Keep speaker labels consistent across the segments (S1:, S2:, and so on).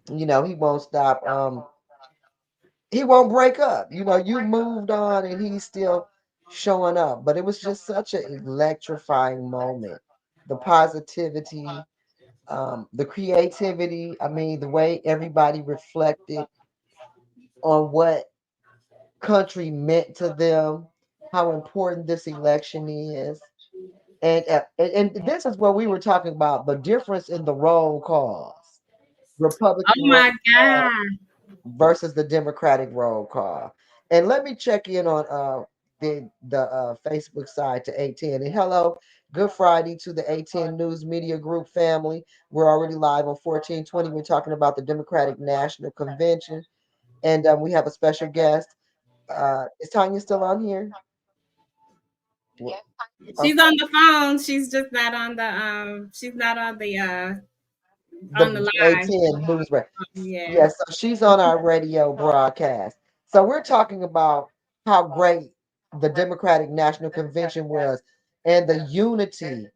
S1: He won't stop. He won't break up. You moved on and he's still showing up. But it was just such an electrifying moment. The positivity, the creativity. I mean, the way everybody reflected on what country meant to them, how important this election is. And this is what we were talking about, the difference in the roll calls. Republican
S2: Oh
S1: roll
S2: my
S1: call
S2: God.
S1: versus the Democratic roll call. And let me check in on the Facebook side to 810. And hello, good Friday to the 810 News Media Group family. We're already live on 1420. We're talking about the Democratic National Convention, and we have a special guest. Is Tanya still on here? Well,
S2: She's
S1: okay.
S2: on the phone. She's just not on the she's not on the
S1: The
S2: live.
S1: 810 News.
S2: Yeah.
S1: Yes, so she's on our radio broadcast. So we're talking about how great the Democratic National Convention was and the unity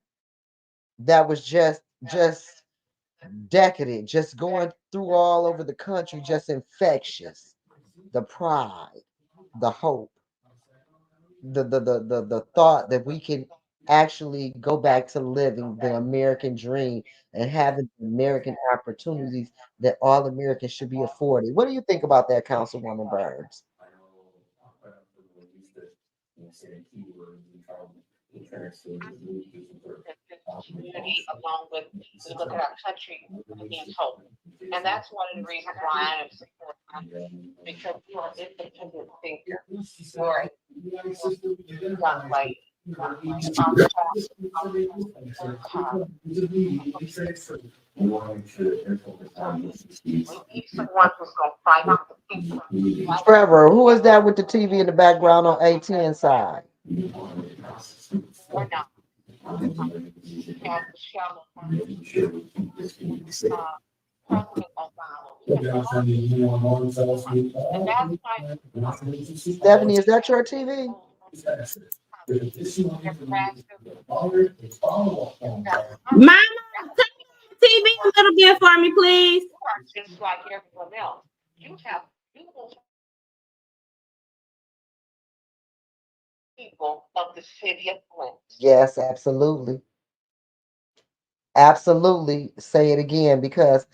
S1: that was just decadent, just going through all over the country, just infectious. The pride, the hope, the thought that we can actually go back to living the American dream and having the American opportunities that all Americans should be afforded. What do you think about that, Councilwoman Burns? Trevor, who is that with the TV in the background on 810 side? Stephanie, is that your TV?
S2: Mama, turn on the TV a little bit for me, please.
S1: Yes, absolutely. Absolutely. Say it again because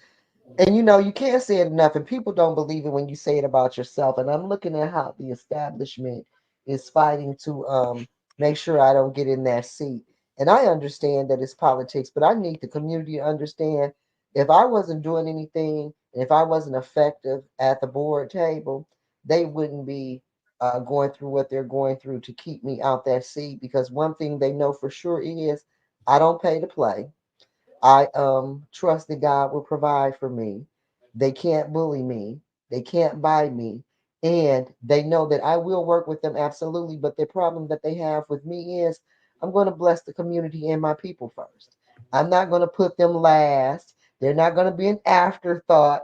S1: and you can't say it enough, and people don't believe it when you say it about yourself. And I'm looking at how the establishment is fighting to make sure I don't get in that seat. And I understand that it's politics, but I need the community to understand if I wasn't doing anything, and if I wasn't effective at the board table, they wouldn't be going through what they're going through to keep me out that seat. Because one thing they know for sure is I don't pay to play. I trust that God will provide for me. They can't bully me. They can't buy me. And they know that I will work with them absolutely. But the problem that they have with me is I'm going to bless the community and my people first. I'm not going to put them last. They're not going to be an afterthought.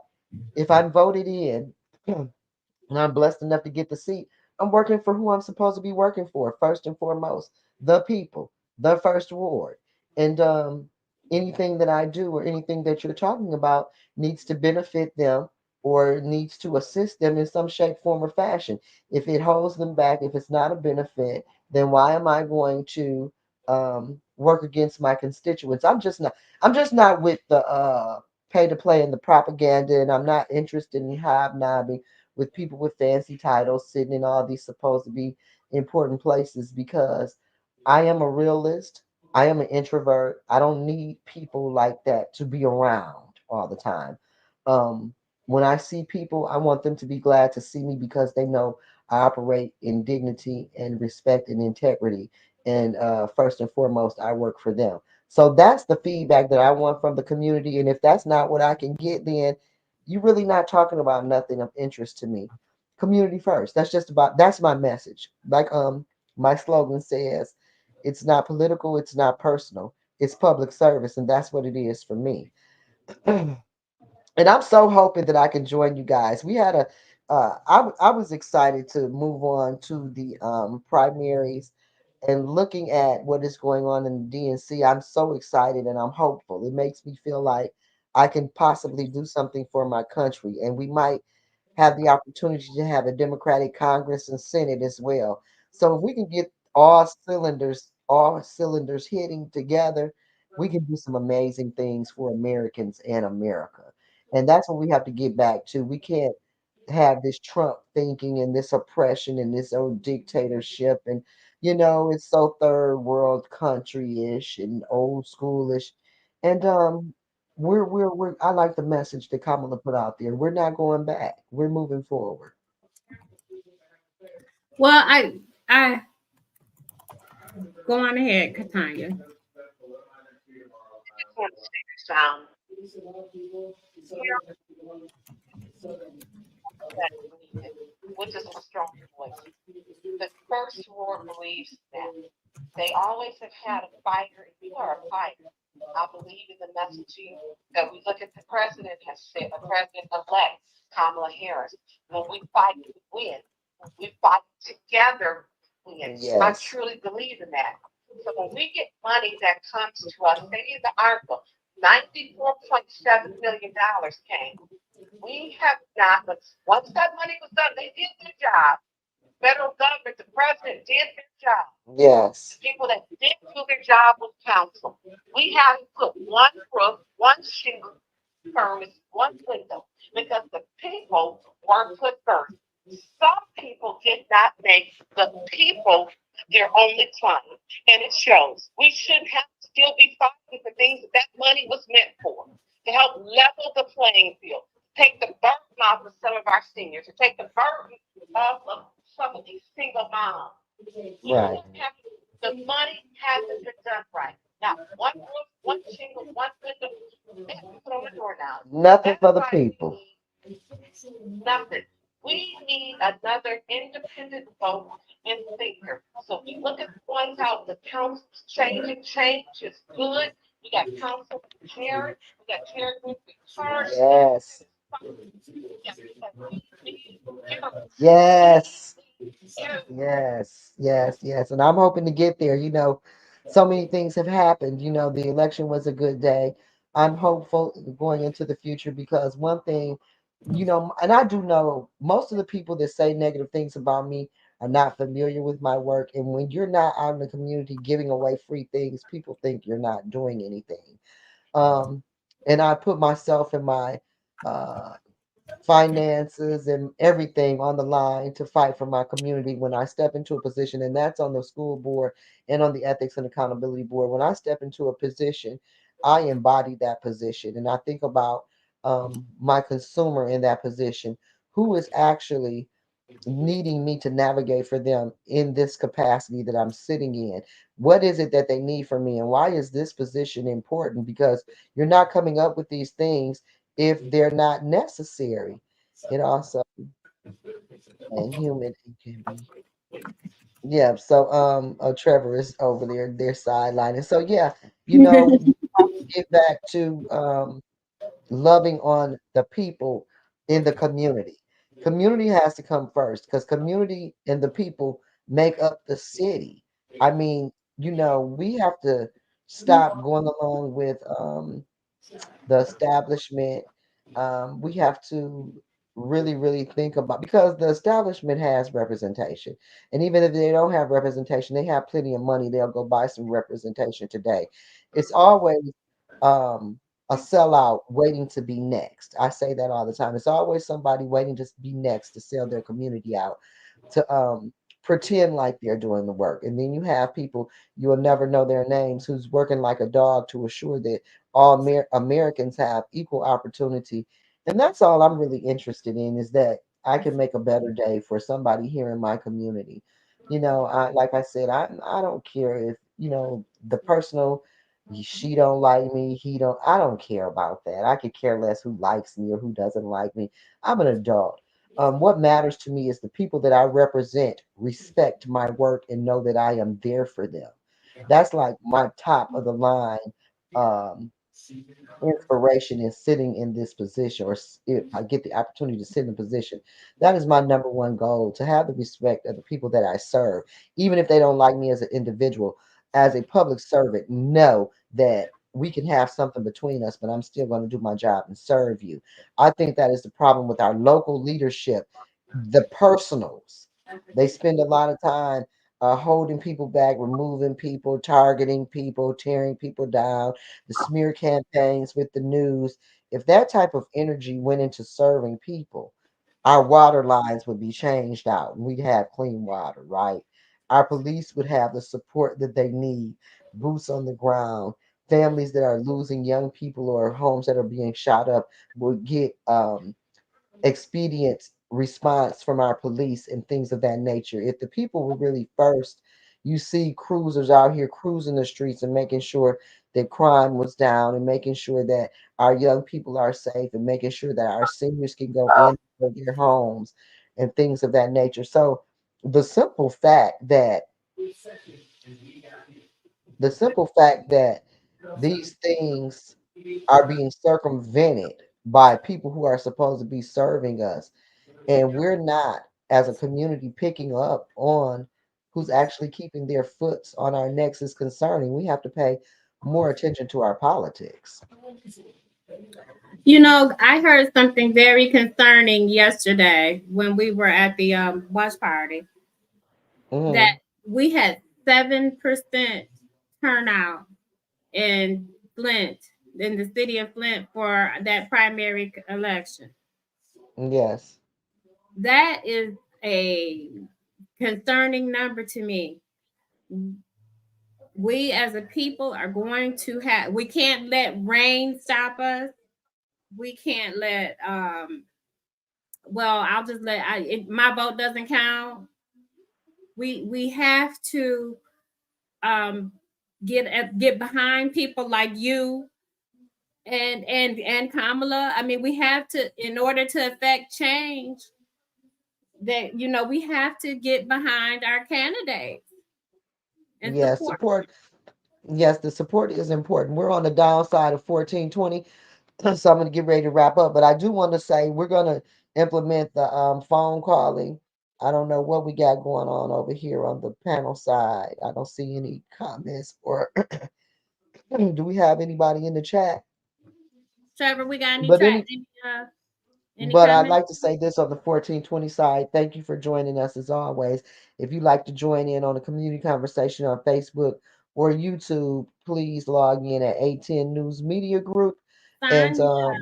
S1: If I'm voted in, and I'm blessed enough to get the seat, I'm working for who I'm supposed to be working for, first and foremost, the people, the first ward. And anything that I do or anything that you're talking about needs to benefit them or needs to assist them in some shape, form, or fashion. If it holds them back, if it's not a benefit, then why am I going to work against my constituents? I'm just not with the pay to play and the propaganda, and I'm not interested in hobnobbing with people with fancy titles sitting in all these supposed to be important places because I am a realist. I am an introvert. I don't need people like that to be around all the time. Um, when I see people, I want them to be glad to see me because they know I operate in dignity and respect and integrity. And first and foremost, I work for them. So that's the feedback that I want from the community. And if that's not what I can get, then you're really not talking about nothing of interest to me. Community first. That's my message. Like my slogan says, it's not political, it's not personal. It's public service, and that's what it is for me. And I'm so hoping that I can join you guys. We had I was excited to move on to the primaries and looking at what is going on in the DNC. I'm so excited and I'm hopeful. It makes me feel like I can possibly do something for my country. And we might have the opportunity to have a Democratic Congress and Senate as well. So if we can get all cylinders hitting together, we can do some amazing things for Americans and America. And that's what we have to get back to. We can't have this Trump thinking and this oppression and this old dictatorship and it's so third world country-ish and old schoolish. And we're I like the message that Kamala put out there. We're not going back. We're moving forward.
S2: Well, I go on ahead, Katanya.
S3: I just want to say this. Here that believe, which is a strong voice. The first war believes that they always have had a fighter, and you are a fighter. I believe in the messaging that we look at the president has said, the president elect, Kamala Harris. When we fight, we win. When we fight together, we win. I
S1: Yes.
S3: truly believe in that. So when we get money that comes to us, say in the ARPA, $94.7 million came. We have not, but once that money was done, they did their job. Federal government, the president did their job. The
S1: Yes.
S3: people that did do their job was council. We had to put one roof, one shingle furnace, one window, because the people weren't put first. Some people did not make the people their only client, and it shows. We shouldn't have to still be fighting for things that money was meant for, to help level the playing field, take the burden off of some of our seniors, to take the burden off of some of these single moms. We
S1: Right.
S3: shouldn't have the money hasn't been done right. Now, one roof, one shingle, one window, they have to put on the door now.
S1: Nothing
S3: That's
S1: for the
S3: why we
S1: people.
S3: need nothing. We need another independent vote and thinker. So we look at the ones out, the council's changing, change is good. We got Council Karen, we got Karen with the charge.
S1: Yes.
S3: Yes, we need you. We
S1: Yes.
S3: need you.
S1: Yes, yes, yes. And I'm hoping to get there. So many things have happened. The election was a good day. I'm hopeful going into the future because one thing, and I do know most of the people that say negative things about me are not familiar with my work. And when you're not out in the community giving away free things, people think you're not doing anything. Um, and I put myself and my uh finances and everything on the line to fight for my community when I step into a position, and that's on the school board and on the ethics and accountability board. When I step into a position, I embody that position, and I think about my consumer in that position who is actually needing me to navigate for them in this capacity that I'm sitting in. What is it that they need from me, and why is this position important? Because you're not coming up with these things if they're not necessary. It also and human it can be. Yeah. So Trevor is over there, their sideline, and so yeah, we have to get back to loving on the people in the community. Community has to come first because community and the people make up the city. I mean, we have to stop going along with the establishment. We have to really, really think about because the establishment has representation. And even if they don't have representation, they have plenty of money. They'll go buy some representation today. It's always a sellout waiting to be next. I say that all the time. It's always somebody waiting to be next to sell their community out, to pretend like they're doing the work. And then you have people you will never know their names who's working like a dog to assure that all Americans have equal opportunity. And that's all I'm really interested in is that I can make a better day for somebody here in my community. Like I said, I don't care if, the personal she don't like me, he don't I don't care about that. I could care less who likes me or who doesn't like me. I'm an adult. What matters to me is the people that I represent respect my work and know that I am there for them. That's like my top of the line um, inspiration in sitting in this position, or if I get the opportunity to sit in a position, that is my number one goal to have the respect of the people that I serve, even if they don't like me as an individual, as a public servant. Know that. we can have something between us, but I'm still going to do my job and serve you. I think that is the problem with our local leadership. The personals, they spend a lot of time holding people back, removing people, targeting people, tearing people down, the smear campaigns with the news. If that type of energy went into serving people, our water lines would be changed out and we'd have clean water, right? Our police would have the support that they need, boots on the ground. Families that are losing young people or homes that are being shot up would get expedient response from our police and things of that nature. If the people were really first, you see cruisers out here cruising the streets and making sure that crime was down and making sure that our young people are safe and making sure that our seniors can go in their homes and things of that nature. So the simple fact that the simple fact that these things are being circumvented by people who are supposed to be serving us, and we're not as a community picking up on who's actually keeping their foots on our necks is concerning. We have to pay more attention to our politics.
S2: You know, I heard something very concerning yesterday when we were at the watch party that
S1: Hmm.
S2: we had 7% turnout in Flint, in the city of Flint, for that primary election.
S1: Yes,
S2: That is a concerning number to me. We as a people are going to have, we can't let rain stop us. We can't let well, I'll just let my vote doesn't count. We have to um get behind people like you and Kamala. I mean, we have to, in order to affect change, that we have to get behind our candidates and
S1: yes,
S2: support.
S1: support. Yes, the support is important. We're on the downside of 1420, so I'm going to get ready to wrap up. But I do want to say we're going to implement the phone calling. I don't know what we got going on over here on the panel side. I don't see any comments or do we have anybody in the chat?
S2: Trevor, we got any
S1: But
S2: track
S1: any
S2: any
S1: but I'd
S2: comments?
S1: like to say this on the 1420 side. Thank you for joining us as always. If you'd like to join in on a community conversation on Facebook or YouTube, please log in at A10 News Media Group. And
S2: Sonia.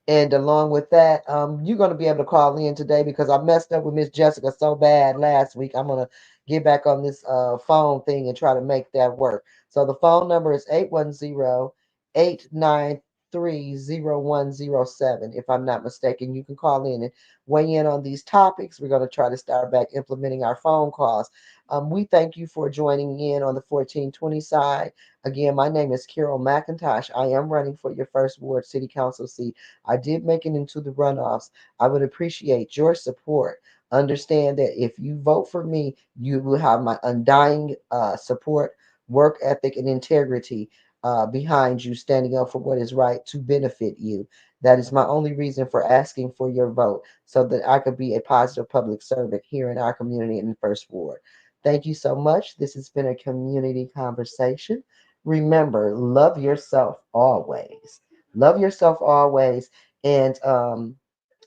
S1: and along with that, you're going to be able to call in today because I messed up with Miss Jessica so bad last week. I'm going to get back on this phone thing and try to make that work. So the phone number is 810-893-0107. If I'm not mistaken, you can call in and weigh in on these topics. We're going to try to start back implementing our phone calls. We thank you for joining in on the 1420 side. Again, my name is Carol McIntosh. I am running for your first ward city council seat. I did make it into the runoffs. I would appreciate your support. Understand that if you vote for me, you will have my undying support, work ethic, and integrity behind you, standing up for what is right to benefit you. That is my only reason for asking for your vote, so that I could be a positive public servant here in our community in the First Ward. Thank you so much. This has been a community conversation. Remember, love yourself always. Love yourself always and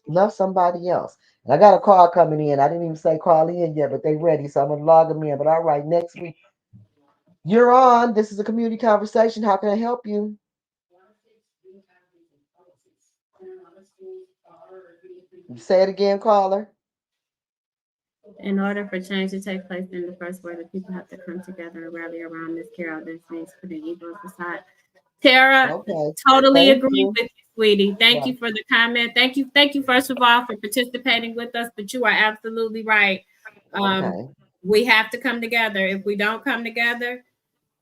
S1: love somebody else. And I got a call coming in. I didn't even say call in yet, but they ready, so I'm gonna log them in. But all right, next week you're on. This is a community conversation. How can I help you? Say it again, caller.
S2: In order for change to take place in the first word, the people have to come together and rally around Miss Carol. This means putting egos aside. Tara,
S1: Okay.
S2: totally
S1: Thank
S2: agree
S1: you.
S2: with you, sweetie. Thank
S1: Bye.
S2: you for the comment. Thank you first of all for participating with us. But you are absolutely right. Um,
S1: Okay.
S2: we have to come together. If we don't come together,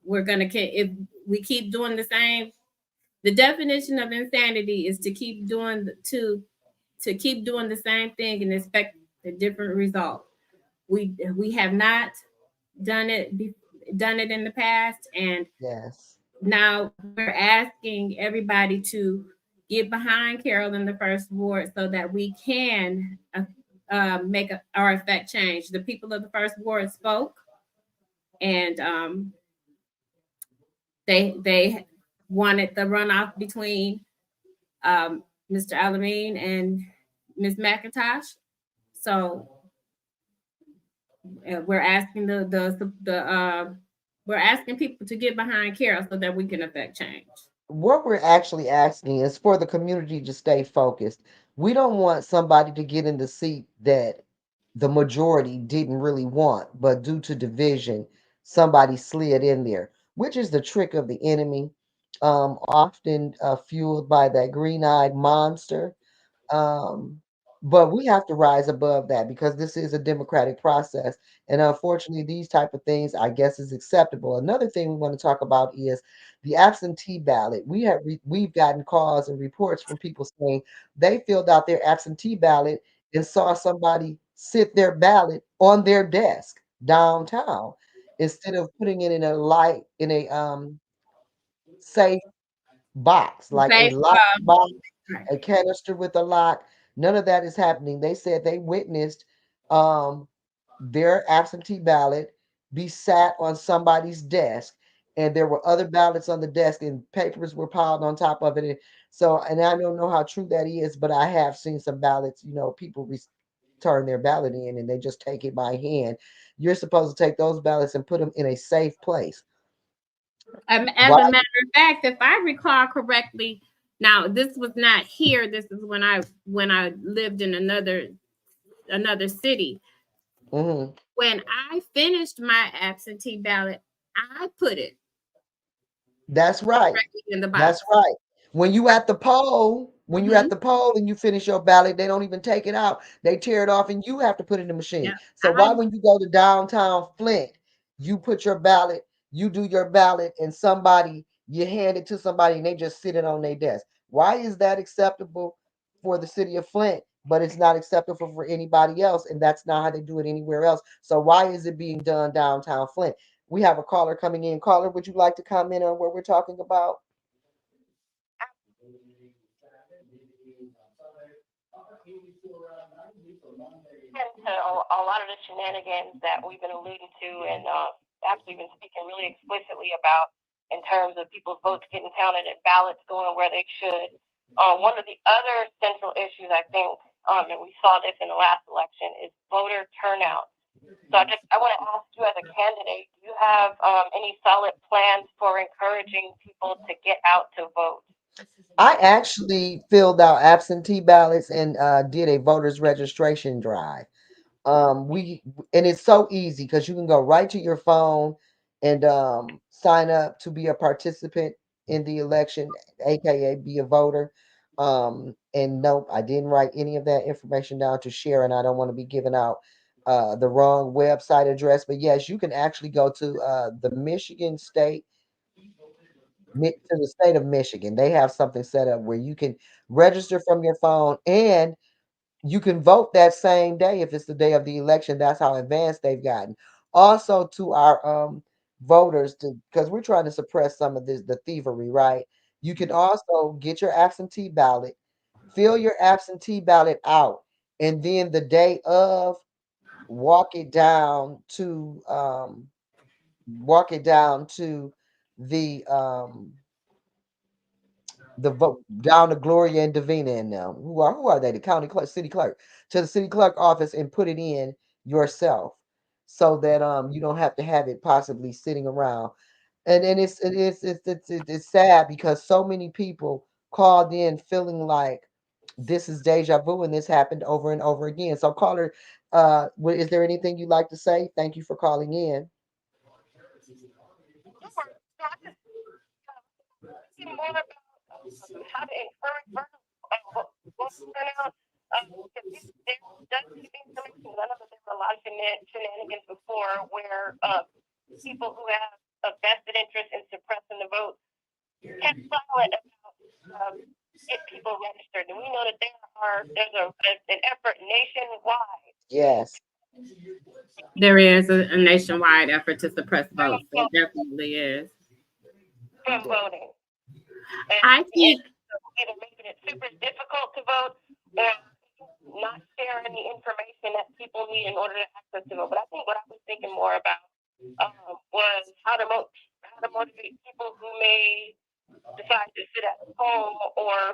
S2: we're gonna if we keep doing the same. The definition of insanity is to keep doing to keep doing the same thing and expect a different result. We have not done done it in the past, and
S1: Yes.
S2: now we're asking everybody to get behind Carol in the first ward so that we can make our effect change. The people of the first ward spoke, and They wanted the runoff between um, Mr. Alameen and Miss McIntosh. So we're asking we're asking people to get behind Carol so that we can affect change.
S1: What we're actually asking is for the community to stay focused. We don't want somebody to get in the seat that the majority didn't really want, but due to division, somebody slid in there, which is the trick of the enemy, often fueled by that green eyed monster. Um, but we have to rise above that because this is a democratic process. And unfortunately, these type of things, I guess, is acceptable. Another thing we want to talk about is the absentee ballot. We've gotten calls and reports from people saying they filled out their absentee ballot and saw somebody sit their ballot on their desk downtown instead of putting it in a light in a safe box, like a
S2: Safe,
S1: locked box,
S2: right.
S1: a canister with a lock. None of that is happening. They said they witnessed um, their absentee ballot be sat on somebody's desk, and there were other ballots on the desk, and papers were piled on top of it. So, and I don't know how true that is, but I have seen some ballots. People turn their ballot in, and they just take it by hand. You're supposed to take those ballots and put them in a safe place.
S2: As
S1: Why?
S2: a matter of fact, if I recall correctly, now this was not here. This is when I lived in another city.
S1: Mhm.
S2: When I finished my absentee ballot, I put it
S1: That's right.
S2: directly in the
S1: That's
S2: box.
S1: right. When you at
S2: Hmm.
S1: the poll and you finish your ballot, they don't even take it out. They tear it off and you have to put it in the machine.
S2: Yeah,
S1: So why when you go to downtown Flint, you put your ballot, you do your ballot, and you hand it to somebody and they just sit it on their desk. Why is that acceptable for the city of Flint, but it's not acceptable for anybody else? And that's not how they do it anywhere else. So why is it being done downtown Flint? We have a caller coming in. Caller, would you like to comment on what we're talking about?
S3: To a lot of the shenanigans that we've been alluding to and actually been speaking really explicitly about in terms of people's votes getting counted and ballots going where they should. One of the other central issues, I think, and we saw this in the last election, is voter turnout. So I want to ask you as a candidate, do you have any solid plans for encouraging people to get out to vote?
S1: I actually filled out absentee ballots and did a voters registration drive. We and it's so easy because you can go right to your phone and sign up to be a participant in the election, aka be a voter. And nope, I didn't write any of that information down to share, and I don't want to be giving out the wrong website address. But yes, you can actually go to the Michigan State to the state of Michigan. They have something set up where you can register from your phone and you can vote that same day if it's the day of the election. That's how advanced they've gotten. Also, to our voters, to because we're trying to suppress some of the thievery, right? You can also get your absentee ballot, fill your absentee ballot out, and then the day of, walk it down to the vote down to Gloria and Davina and them. Who are they? The county clerk, city clerk, to the city clerk office and put it in yourself, so that you don't have to have it possibly sitting around. And it's sad because so many people called in feeling like this is deja vu and this happened over and over again. So caller, is there anything you'd like to say? Thank you for calling in.
S3: Sure. So I just thinking more about how to encourage voter turnout. Because there does need to be information. I know that there were a lot of shenanigans before where people who have a vested interest in suppressing the vote kept silent about uh, get people registered. And we know that there's an effort nationwide
S1: Yes.
S2: There is a nationwide effort to suppress votes. There
S3: from
S2: definitely is.
S3: voting.
S2: I
S3: And
S2: think
S3: so either making it super difficult to vote or not share any information that people need in order to access to vote. But I think what I was thinking more about was how to motivate people who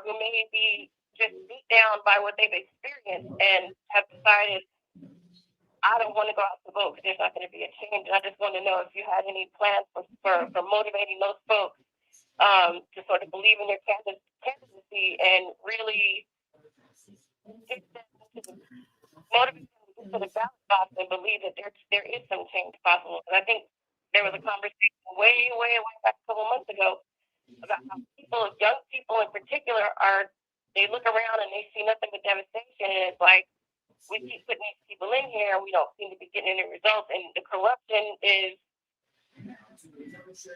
S3: who may be just beat down by what they've experienced and have decided, I don't want to go out to vote because there's not going to be a change. And I just want to know if you had any plans for motivating those folks to sort of believe in their candidacy and really get them to the, motivate them to get to the ballot box and believe that there is some change possible. And I think there was a conversation way back a couple months ago about how people, young people in particular, they look around and they see nothing but devastation, and it's like we keep putting these people in here, and we don't seem to be getting any results, and the corruption is 10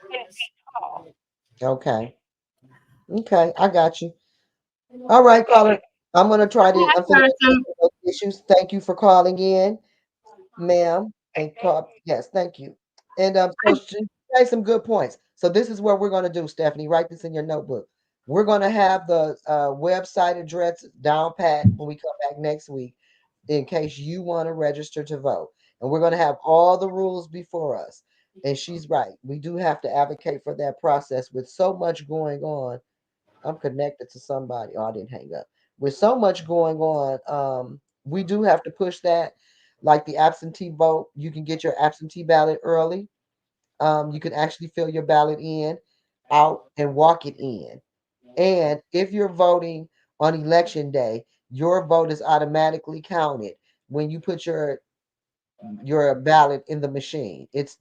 S3: feet tall.
S1: Okay. Okay. I got you. All right, caller. I'm gonna try to. I'm finna
S2: Person,
S1: those issues. Thank you for calling in, ma'am. And call. Yes, thank you. And so she made some good points. So this is what we're gonna do, Stephanie. Write this in your notebook. We're gonna have the website address down pat when we come back next week, in case you want to register to vote. And we're gonna have all the rules before us. And she's right. We do have to advocate for that process with so much going on. I'm connected to somebody. Oh, I didn't hang up. With so much going on, we do have to push that. Like the absentee vote, you can get your absentee ballot early. You can actually fill your ballot in, out, and walk it in. And if you're voting on election day, your vote is automatically counted when you put your ballot in the machine. It's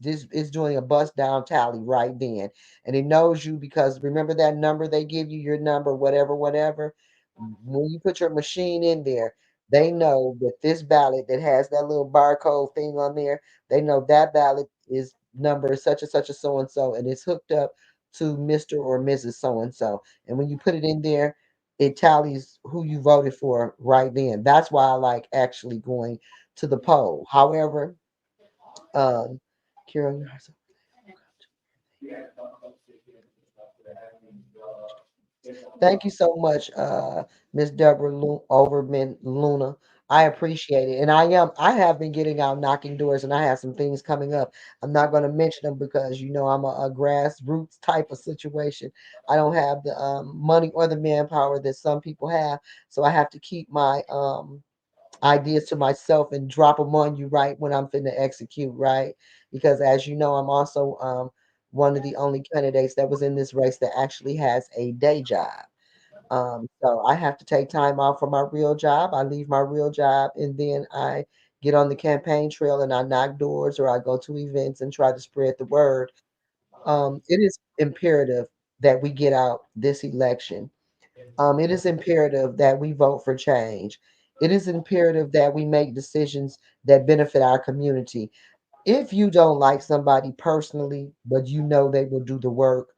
S1: doing a bust down tally right then. And it knows you because remember that number they give you, your number, whatever. When you put your machine in there, they know that this ballot that has that little barcode thing on there, they know that ballot is number such and such a so and so, and it's hooked up to Mr. or Mrs. So and so. And when you put it in there, it tallies who you voted for right then. That's why I like actually going to the poll. However, um, Kira, thank you so much, Miss Deborah Overman Luna. I appreciate it. And I have been getting out knocking doors and I have some things coming up. I'm not going to mention them because you know I'm a grassroots type of situation. I don't have the money or the manpower that some people have. So I have to keep my ideas to myself and drop them on you right when I'm finna execute, right? Because as you know, I'm also one of the only candidates that was in this race that actually has a day job. So I have to take time off from my real job. I leave my real job and then I get on the campaign trail and I knock doors or I go to events and try to spread the word. It is imperative that we get out this election. It is imperative that we vote for change. It is imperative that we make decisions that benefit our community. If you don't like somebody personally, but you know they will do the work,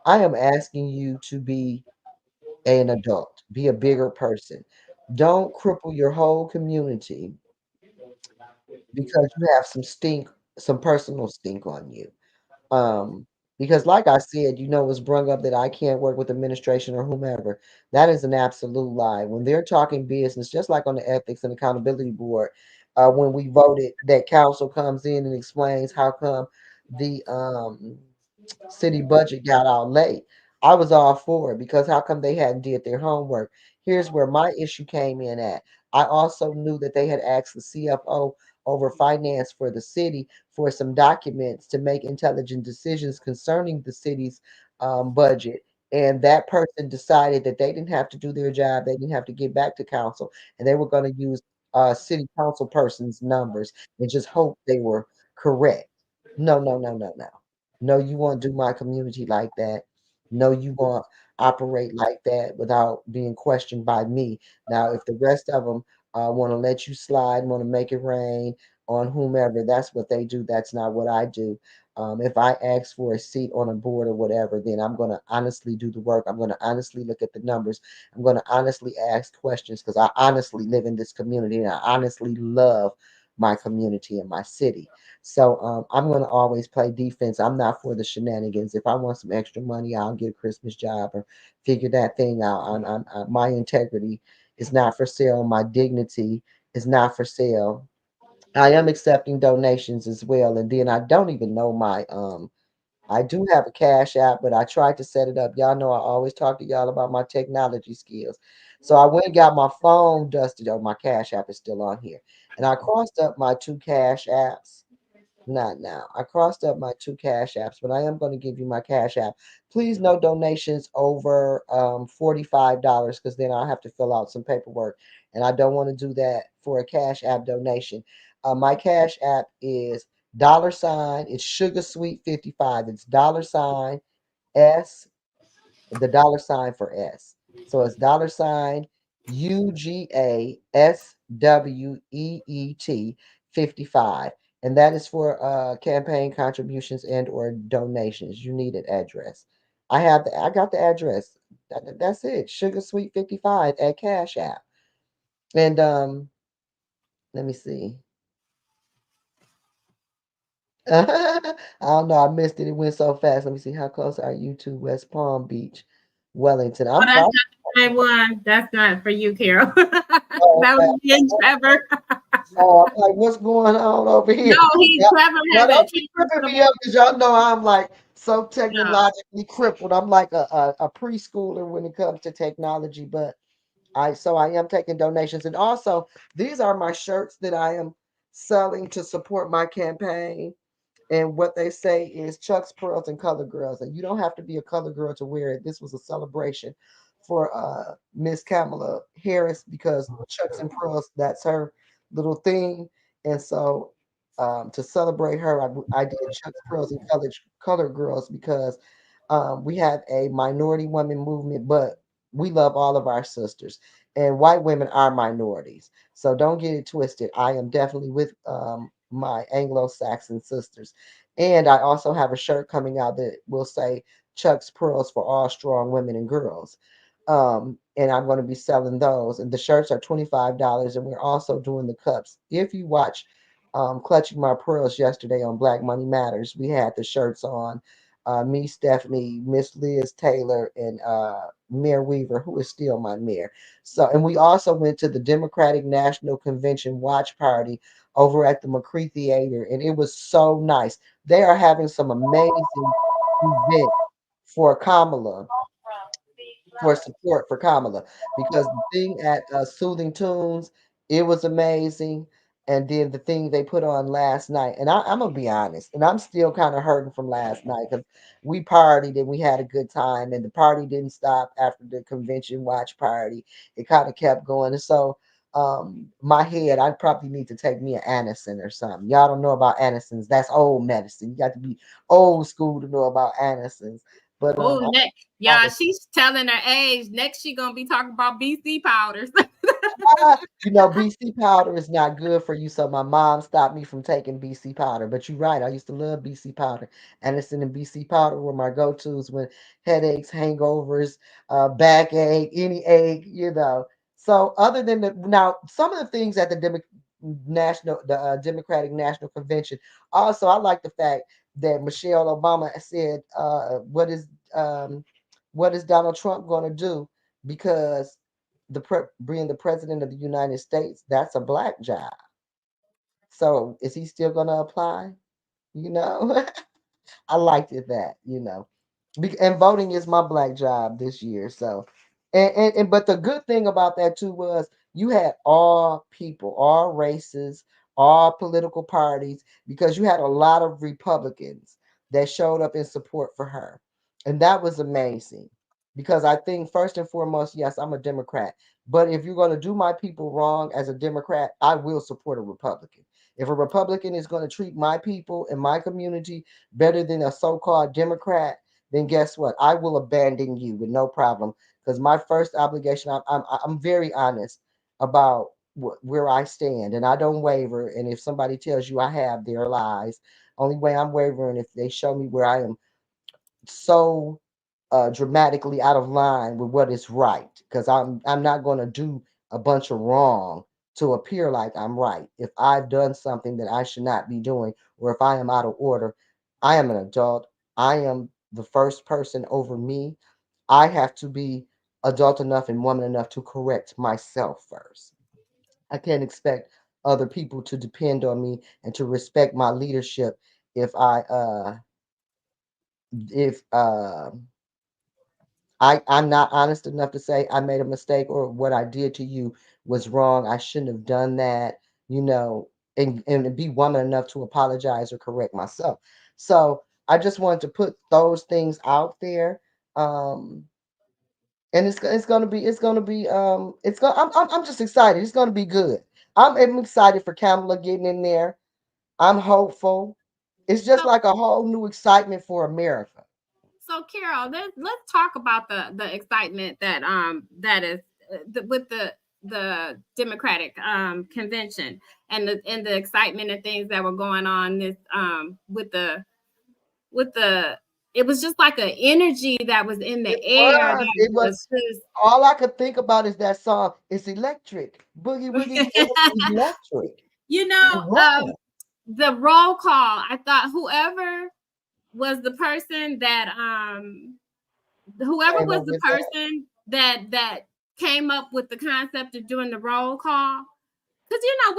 S1: I am asking you to be an adult, be a bigger person. Don't cripple your whole community because you have some stink, some personal stink on you. Um, because like I said, you know, it's brung up that I can't work with administration or whomever. That is an absolute lie. When they're talking business, just like on the Ethics and Accountability Board, when we voted, that council comes in and explains how come the city budget got out late. I was all for it because how come they hadn't did their homework? Here's where my issue came in at. I also knew that they had asked the CFO over finance for the city for some documents to make intelligent decisions concerning the city's budget. And that person decided that they didn't have to do their job. They didn't have to get back to council, and they were going to use city council person's numbers and just hope they were correct. No, no, no, no, no. No, you won't do my community like that. No, you won't operate like that without being questioned by me. Now, if the rest of them want to let you slide, want to make it rain on whomever, that's what they do. That's not what I do. If I ask for a seat on a board or whatever, then I'm going to honestly do the work. I'm going to honestly look at the numbers. I'm going to honestly ask questions because I honestly live in this community and I honestly love my community and my city. So I'm going to always play defense. I'm not for the shenanigans. If I want some extra money, I'll get a Christmas job or figure that thing out. My integrity is not for sale. My dignity is not for sale. I am accepting donations as well. And then I don't even know my I do have a Cash App, but I tried to set it up. Y'all know I always talk to y'all about my technology skills. So I went and got my phone dusted. Oh, my Cash App is still on here. And I crossed up my two Cash Apps. Not now. I crossed up my two Cash Apps, but I am going to give you my Cash App. Please no donations over $45 because then I'll have to fill out some paperwork. And I don't want to do that for a Cash App donation. My Cash App is dollar sign. It's Sugar Sweet 55. It's dollar sign S, the dollar sign for S. So it's dollar sign UGASWEET 55. And that is for campaign contributions and or donations. You need an address. I got the address. That's it. Sugar Sweet 55 at Cash App. And let me see. I don't know. I missed it. It went so fast. Let me see. How close are you to West Palm Beach, Wellington?
S2: Oh,
S1: I'm
S2: that's
S1: far.
S2: not the same one. That's not for you, Carol.
S1: Oh,
S2: That was me and Trevor.
S1: oh, I'm like, what's going on over
S2: No,
S1: here?
S2: he
S1: Y'all,
S2: Trevor
S1: y'all don't
S2: hasn't
S1: be
S2: changed
S1: tripping
S2: the
S1: me up because y'all know I'm like so
S2: no.
S1: technologically crippled. I'm like a preschooler when it comes to technology, but I am taking donations. And also these are my shirts that I am selling to support my campaign. And what they say is Chuck's Pearls and Color Girls. And you don't have to be a color girl to wear it. This was a celebration for Miss Kamala Harris because Chucks and Pearls, that's her little thing. And so to celebrate her, I did Chuck's Pearls and Color Girls because we have a minority women movement, but we love all of our sisters. And white women are minorities. So don't get it twisted. I am definitely with my Anglo Saxon sisters. And I also have a shirt coming out that will say Chuck's Pearls for all strong women and girls. And I'm going to be selling those. And the shirts are $25. And we're also doing the cups. If you watch Clutching My Pearls yesterday on Black Money Matters, we had the shirts on. Me, Stephanie, Miss Liz Taylor, and Mayor Weaver, who is still my mayor. So, and we also went to the Democratic National Convention watch party over at the McCree Theater, and it was so nice. They are having some amazing events for Kamala, for support for Kamala, because the thing at Soothing Tunes, it was amazing. And then the thing they put on last night, and I'm gonna be honest, and I'm still kind of hurting from last night because we partied and we had a good time, and the party didn't stop after the convention watch party. It kind of kept going, and so my head, I probably need to take me an Anacin or something. Y'all don't know about Anacins? That's old medicine. You got to be old school to know about Anacins. But
S2: Oh, next,
S1: I
S2: y'all, she's telling her age. Next, she gonna be talking about BC powders.
S1: BC powder is not good for you. So my mom stopped me from taking BC powder. But you're right. I used to love BC powder. Anderson and BC powder were my go-tos when headaches, hangovers, backache, any ache. So other than now, some of the things at the Democratic National Convention. Also, I like the fact that Michelle Obama said, what is Donald Trump going to do? Because being the president of the United States, that's a black job. So is he still going to apply? You know, I liked it that. And voting is my black job this year. So, and but the good thing about that too was you had all people, all races, all political parties, because you had a lot of Republicans that showed up in support for her, and that was amazing. Because I think first and foremost, yes, I'm a Democrat, but if you're going to do my people wrong as a Democrat, I will support a Republican. If a Republican is going to treat my people and my community better than a so-called Democrat, then guess what? I will abandon you with no problem. Because my first obligation, I'm very honest about where I stand, and I don't waver. And if somebody tells you I have, their lies. Only way I'm wavering if they show me where I am so dramatically out of line with what is right. Because I'm not going to do a bunch of wrong to appear like I'm right. If I've done something that I should not be doing, or if I am out of order, I am an adult. I am the first person over me. I have to be adult enough and woman enough to correct myself first. I can't expect other people to depend on me and to respect my leadership if if I'm not honest enough to say I made a mistake or what I did to you was wrong. I shouldn't have done that, you know, and be woman enough to apologize or correct myself. So I just wanted to put those things out there. Um, and I'm just excited. It's gonna be good. I'm excited for Kamala getting in there. I'm hopeful. It's just
S2: So
S1: like a whole new excitement for America.
S2: so Carol, let's talk about the excitement that is with the Democratic convention and the excitement and things that were going on this with the it was just like an energy that was in the air that
S1: It
S2: was
S1: was all I could think about is that song. It's electric. Boogie woogie. It was
S2: just
S1: electric.
S2: you
S1: It
S2: know
S1: was.
S2: the roll call. I thought was the person that whoever
S1: Came
S2: was
S1: up
S2: the
S1: with that.
S2: person that came up with the concept of doing the roll call, because you know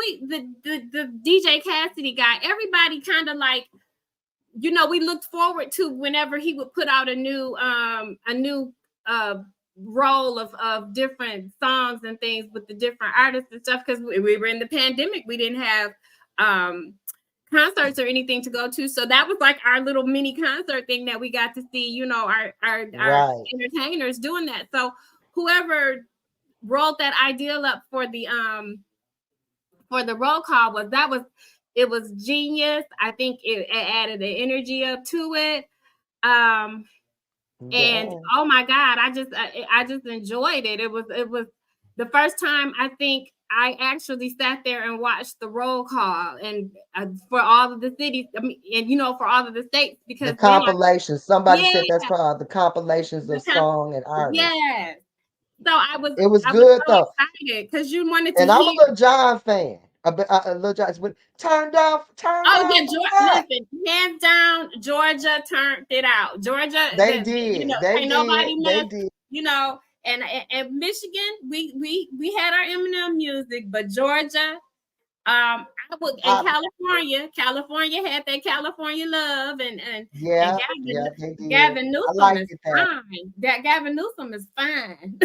S2: the DJ Cassidy guy, everybody kind of like, you know, we looked forward to whenever he would put out a new uh roll of different songs and things with the different artists and stuff, because we were in the pandemic, we didn't have um concerts or anything to go to, so that was like our little mini concert thing that we got to see, you know, our
S1: Right.
S2: entertainers doing that. So whoever rolled that idea up for the roll call it was genius. I think it added the energy up to it. Um, and
S1: Yeah.
S2: oh my God, I just enjoyed it. It was the first time I think I actually sat there and watched the roll call, and for all of the cities, I mean, and you know, for all of the states,
S1: The
S2: because then
S1: compilations. Somebody
S2: yeah,
S1: said that's called the compilations
S2: the
S1: of song and artists.
S2: yes. So
S1: It was
S2: I was
S1: good
S2: so
S1: though.
S2: excited because you wanted to
S1: And I'm a
S2: hear.
S1: little John fan. A little John. Turn
S2: Oh
S1: down
S2: yeah,
S1: for what?
S2: listen, hands down, Georgia turned it out. Georgia,
S1: They
S2: you know,
S1: did. They
S2: ain't
S1: did.
S2: nobody
S1: They
S2: mess,
S1: did.
S2: you know. And Michigan, we had our Eminem music, but Georgia, I would, and
S1: I,
S2: California had that California love, and
S1: yeah, yeah, they did.
S2: Gavin
S1: I
S2: Newsom
S1: liked
S2: is
S1: it that.
S2: fine. That Gavin Newsom is fine.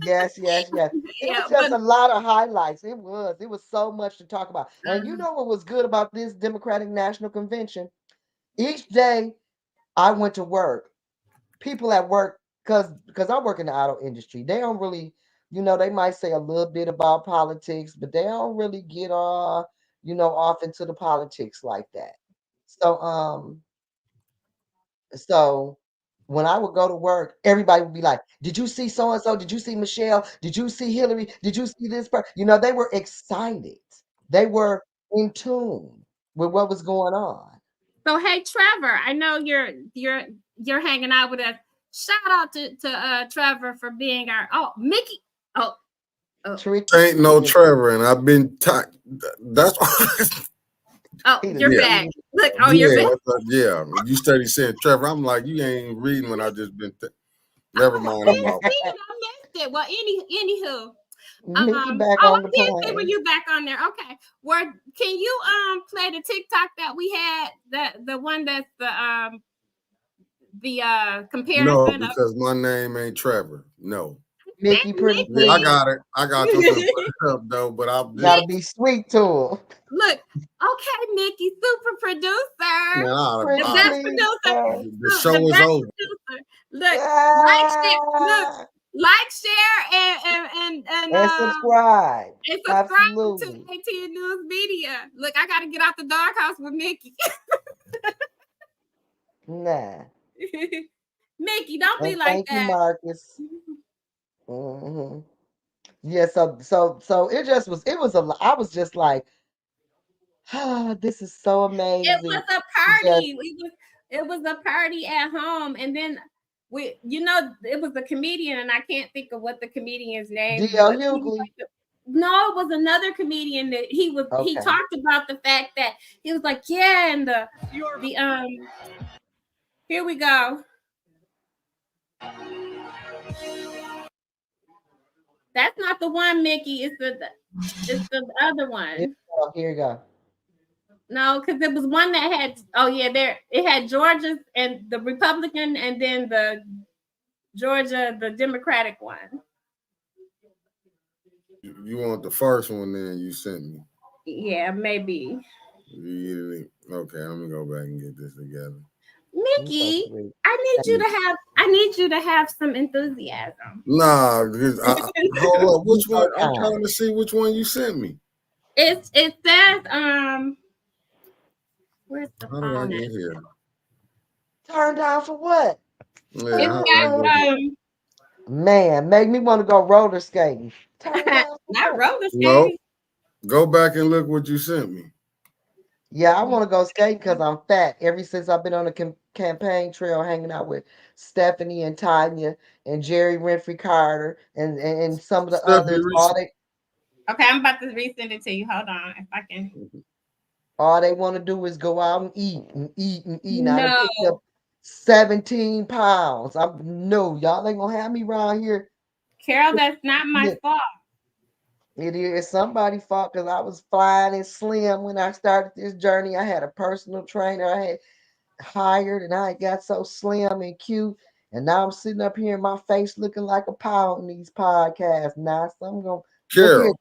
S1: Yes, yes, yes. It
S2: Yeah,
S1: was just
S2: but
S1: a lot of highlights. It was. It was so much to talk about. And you
S2: uh,
S1: know what was good about this Democratic National Convention? Each day I went to work, people at work, because I work in the auto industry, they don't really, they might say a little bit about politics, but they don't really get off into the politics like that. So so when I would go to work, everybody would be like, "Did you see so and so? Did you see Michelle? Did you see Hillary? Did you see this person?" They were excited. They were in tune with what was going on.
S2: so hey, Trevor, I know you're hanging out with us. Shout out to Trevor for being our Mickey. Oh oh
S1: Tricky,
S4: Ain't no
S1: Mickey.
S4: Trevor, and I've been that's
S2: oh,
S1: He done
S2: you're
S4: yeah,
S2: back.
S1: seen
S2: Look, oh, you're
S4: yeah,
S2: back.
S4: yeah. You study saying Trevor. I'm like, you ain't reading when I just been. Never
S2: Oh,
S4: mind.
S2: I
S4: I'm
S2: didn't
S4: off.
S2: see it. I missed it. Well, anywho,
S1: Mickey back
S2: oh,
S1: on
S2: I
S1: the
S2: did see where
S1: plane.
S2: you back on there. Okay, where can you play the TikTok that we had, the one that's the
S4: No,
S2: comparison of
S4: because my name ain't Trevor. No.
S1: Mickey,
S2: that
S1: pretty
S4: Yeah, I
S1: please.
S4: got it. I got you. I'm finna put it up though, but I'll just
S1: Gotta
S2: Mickey.
S1: be sweet to him.
S2: Look, okay, Mickey, super producer,
S4: man.
S2: the
S1: Pretty
S2: best
S1: please,
S2: producer,
S1: sir.
S4: The
S2: the
S4: show is
S2: best
S4: over.
S2: producer. Look,
S1: Ah,
S2: like, share,
S1: and subscribe.
S2: and subscribe to
S1: Absolutely.
S2: AT News Media. Look, I gotta get out the doghouse with Mickey.
S1: Nah.
S2: Mickey, don't be
S1: And
S2: like
S1: thank you,
S2: that.
S1: Marcus. hmm Yeah, so it was I was just like, this is so
S2: It was
S1: amazing.
S2: a
S1: Just
S2: party. It was a party at home, and then it was a comedian, and I can't think of what the comedian's name
S1: D.L.
S2: was.
S1: Hughley.
S2: No, it was another comedian that he
S1: Okay.
S2: talked about the fact that he was like, yeah, and the here we go. That's not the one, Mickey. It's the other
S1: Here
S2: one.
S1: you go. Here you go.
S2: No, because it was one that had. Oh yeah, there it had Georgia's and the Republican, and then the Georgia, the Democratic one.
S4: You want the first one? Then you sent me.
S2: Yeah, maybe.
S4: Okay, let me go back and get this together.
S1: You so
S2: Mickey,
S1: sweet.
S2: I need you
S1: Thank
S2: to have. I need you to have some enthusiasm.
S4: Nah, hold up.
S1: you.
S4: Which
S1: You
S4: one?
S1: so
S4: I'm
S1: kind.
S4: trying to see which one you sent me.
S2: It says where's the
S4: How did I
S2: phone at?
S4: get here?
S1: Turned down for what?
S4: Yeah,
S2: It's
S4: how did I
S1: Uh,
S4: get here?
S2: got
S1: Man, make me want to go roller skating. Turn down for
S2: not
S1: what?
S2: roller
S4: No,
S2: skating.
S4: go back and look what you sent me.
S1: Yeah, I want to go skating because I'm fat. Ever since I've been on the campaign trail hanging out with Stephanie and Tanya and Jerry Renfrey Carter and some of the
S4: Steph,
S1: others,
S4: you recent.
S2: Okay, I'm about to resend it to you. Hold on, if I can.
S1: all they want to do is go out and eat and eat and eat. Now I done
S2: No,
S1: picked up 17 pounds. I'm no, y'all ain't gonna have me around here.
S2: Carol, that's not my fault.
S1: It is somebody's fault because I was flying and slim when I started this journey. I had a personal trainer I had hired, and I got so slim and cute. And now I'm sitting up here, and my face looking like a pound in these podcasts. Now, so I'm gonna look here.
S4: Carol,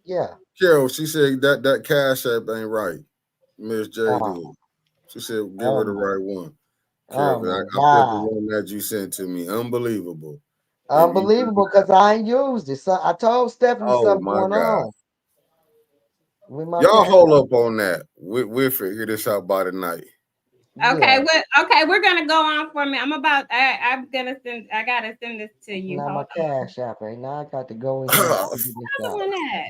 S1: Yeah.
S4: Carol, she said that cash app ain't right. Miss J
S1: Oh,
S4: did. She said give
S1: oh
S4: her the
S1: my,
S4: right one. Carol,
S1: oh
S4: 'cause
S1: my
S4: I put the
S1: God.
S4: one that you sent to me. Unbelievable.
S1: Unbelievable because I ain't used it. So I told Stephanie
S4: Oh
S1: something
S4: my
S1: going
S4: God.
S1: on with my
S4: Y'all
S1: cash.
S4: hold up on that. We'll figure this out by the night.
S2: Okay,
S1: Yeah.
S2: we're gonna go on for a minute. I'm gonna send. I gotta send this to you.
S1: Now
S2: Hold
S1: my
S2: on.
S1: cash app right now. I got to go in here and figure this
S2: How's
S1: out.
S2: on that?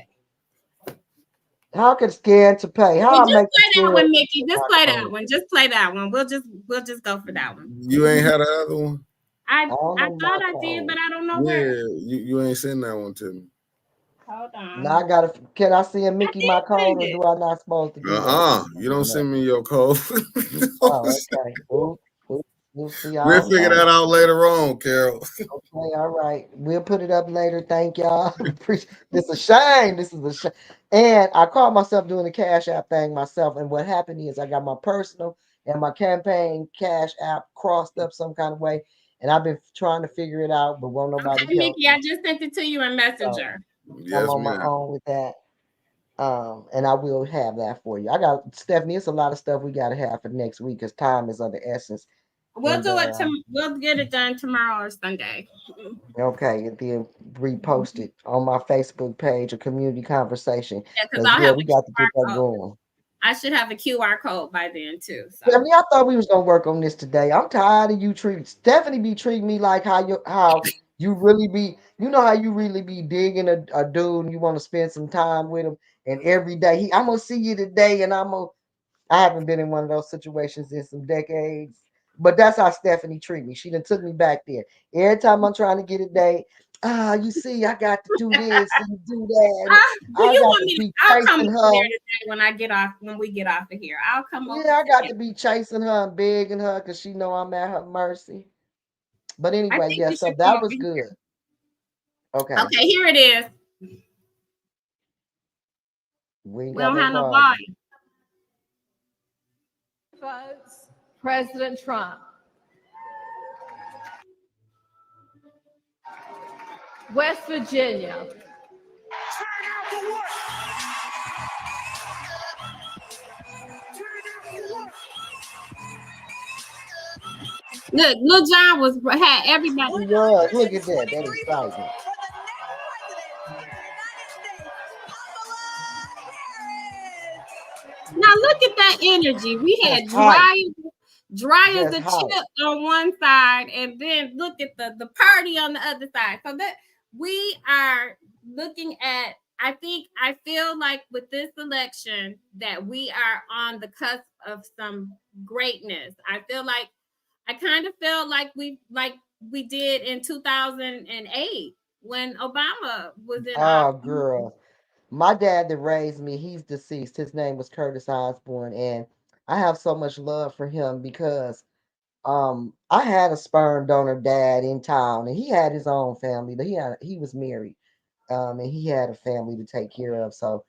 S1: How can scan to pay?
S2: Well,
S1: How I
S2: just
S1: make the
S2: play that
S1: scan
S2: one,
S1: to
S2: Mickey. Just
S1: my
S2: play that
S1: code?
S2: one. Just play that one. We'll just go for that one.
S4: You ain't had another one?
S1: I don't
S2: I
S1: know my
S2: thought I did,
S1: code.
S2: but I don't know where.
S4: Yeah, you ain't send that one to me.
S2: Hold
S1: Now
S2: on.
S1: I gotta. Can I send
S2: I
S1: Mickey my
S2: did
S1: code,
S2: send
S1: or
S2: it.
S1: do I not supposed to do that?
S4: You don't send me your code.
S1: Oh, okay. We'll see. I
S4: We'll
S1: don't
S4: figure
S1: know.
S4: that out later on, Carol.
S1: Okay, all right. We'll put it up later. Thank y'all. This a shame. This is a shame. And I caught myself doing the Cash App thing myself. And what happened is I got my personal and my campaign Cash App crossed up some kind of way. And I've been trying to figure it out, but won't nobody
S2: Okay,
S1: help
S2: Mickey, I
S1: me.
S2: just sent it to you in
S1: So
S2: Messenger.
S1: I'm
S4: Yes,
S1: on my
S4: ma'am.
S1: own with that. And I will have that for you. I got Stephanie. It's a lot of stuff we got to have for next week because time is of the essence.
S2: We'll
S1: And
S2: do it. We'll get it done tomorrow or Sunday.
S1: okay, and then repost it on my Facebook page, a community conversation.
S2: Yeah, because
S1: Because
S2: I'll
S1: yeah,
S2: have
S1: we
S2: a
S1: got to get
S2: QR
S1: that
S2: code.
S1: going.
S2: I should have a QR code by then too. So
S1: Stephanie, I thought we was gonna work on this today. I'm tired of you treating Stephanie be treating me like how you really be. You know how you really be digging a dude and you want to spend some time with him, and every day I'm gonna see you today, and I haven't been in one of those situations in some decades. But that's how Stephanie treat me. She done took me back there. Every time I'm trying to get a date, you see, I got to do this and do that. And
S2: do
S1: I
S2: you
S1: got
S2: want
S1: to
S2: me to?
S1: be
S2: I'll come
S1: chasing
S2: over there
S1: her.
S2: today when I get off. When we get off of here, I'll come over
S1: Yeah, I got
S2: today.
S1: to be chasing her and begging her because she know I'm at her mercy. But
S2: I
S1: anyway,
S2: think
S1: yeah,
S2: you
S1: so
S2: should come
S1: that
S2: over
S1: was
S2: here.
S1: good. Okay.
S2: Okay, here it is.
S1: We ain't
S2: We
S1: got
S2: don't
S1: no
S2: have no
S1: volume.
S2: volume.
S5: Votes President Trump. West Virginia.
S2: Look, Lil John had everybody.
S1: He was. Look at that. That excitement.
S2: Now look at that energy. We
S1: Just
S2: had
S1: hype.
S2: dry as
S1: Just
S2: a
S1: hype.
S2: chip on one side, and then look at the party on the other side. So that we are looking at. I feel like with this election that we are on the cusp of some greatness. I kind of feel like we did in 2008 when Obama was in
S1: Oh,
S2: office.
S1: girl. My dad that raised me, he's deceased. His name was Curtis Osborne, and I have so much love for him because I had a sperm donor dad in town, and he had his own family. He was married, and he had a family to take care of. So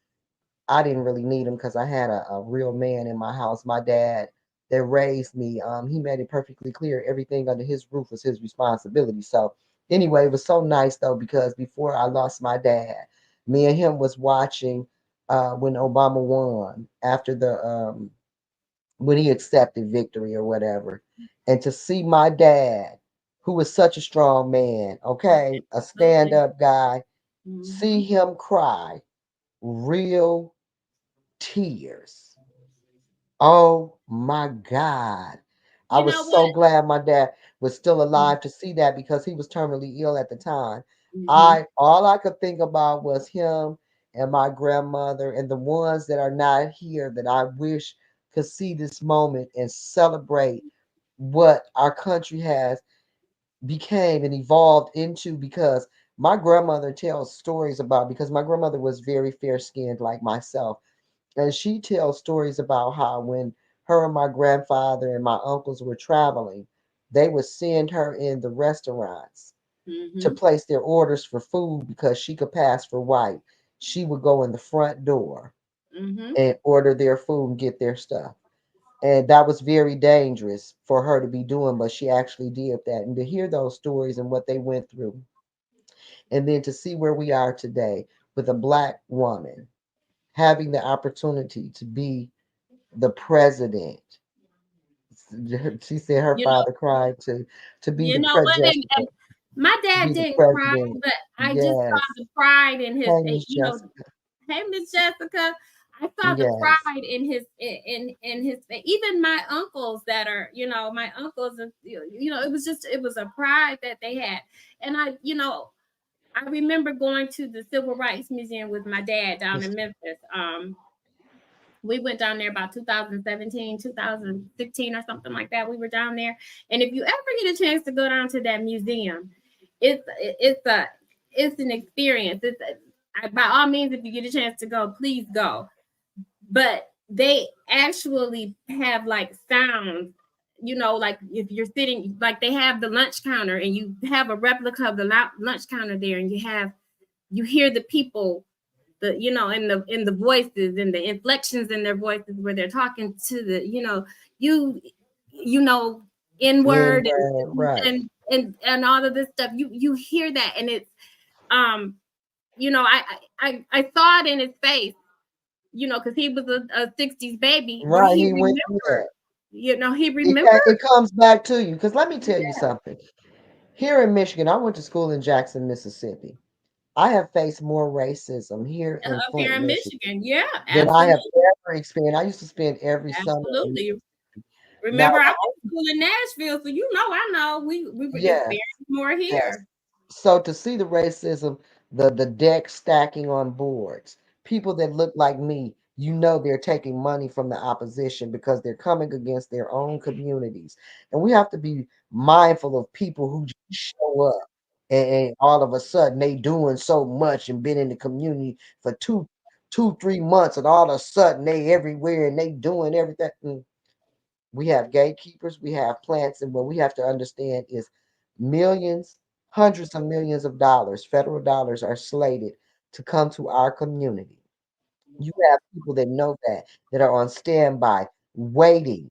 S1: I didn't really need him because I had a real man in my house. My dad that raised me, he made it perfectly clear everything under his roof was his responsibility. So anyway, it was so nice though because before I lost my dad, me and him was watching when Obama won after the when he accepted victory or whatever. And to see my dad, who was such a strong man, okay, a stand
S2: Absolutely.
S1: up guy, see
S2: Hmm.
S1: him cry real tears. Oh my God. I
S2: You
S1: was
S2: know
S1: so
S2: what?
S1: glad my dad was still alive to see that because he was terminally ill at the time.
S2: Hmm.
S1: I all I could think about was him and my grandmother and the ones that are not here that I wish could see this moment and celebrate what our country has became and evolved into because my grandmother tells stories about because my grandmother was very fair skinned like myself and she tells stories about how when her and my grandfather and my uncles were traveling, they would send her in the restaurants to
S2: Hmm.
S1: place their orders for food because she could pass for white. She would go in the front door
S2: Hmm.
S1: and order their food and get their stuff. And that was very dangerous for her to be doing, but she actually did that. And to hear those stories and what they went through, and then to see where we are today with a black woman having the opportunity to be the president. She said her
S2: You know,
S1: father cried to be
S2: you
S1: the
S2: know what? And
S1: Jessica,
S2: my
S1: to
S2: dad
S1: be the
S2: didn't cry,
S1: president.
S2: but I just saw
S1: Yes.
S2: the pride in his,
S1: Hey, Miss
S2: you know,
S1: Jessica.
S2: hey, Miss Jessica. I saw the
S1: Yes.
S2: pride in his in his even my uncles that are, you know, my uncles, you know, it was just it was a pride that they had. And I, you know, I remember going to the Civil Rights Museum with my dad down
S1: Yes.
S2: in Memphis. We went down there about 2017, 2016 or something like that. We were down there. And if you ever get a chance to go down to that museum, it's a it's an experience. By all means, if you get a chance to go, please go. But they actually have like sounds, you know, like if you're sitting, like they have the lunch counter and you have a replica of the lunch counter there, and you hear the people, the, you know, in the voices and the inflections in their voices where they're talking to the, you know, you you know, in
S1: In
S2: word
S1: word, right.
S2: and all of this stuff, you hear that, and it's um you know, I saw it in his face, you know, because he was a 60s baby where
S1: Right.
S2: he
S1: He went through
S2: remembered,
S1: that.
S2: you know, he remembered.
S1: It comes back to you. Because let me tell you
S2: Yeah,
S1: something. Here in Michigan, I went to school in Jackson, Mississippi. I have faced more racism here in
S2: up here
S1: Flint,
S2: in
S1: Michigan
S2: Michigan, yeah,
S1: than I have
S2: absolutely,
S1: ever experienced. I used to spend every summer in
S2: absolutely.
S1: now.
S2: Remember, I went to school in Nashville, so you know, I know we would
S1: Yes,
S2: experience more
S1: yes.
S2: here.
S1: So to see the racism, the deck stacking on boards, people that look like me, you know they're taking money from the opposition because they're coming against their own communities. And we have to be mindful of people who just show up and all of a sudden they doing so much and been in the community for 3 months and all of a sudden they everywhere and they doing everything. We have gatekeepers, we have plants, and what we have to understand is millions, hundreds of millions of dollars, federal dollars are slated to come to our community. You have people that know that are on standby, waiting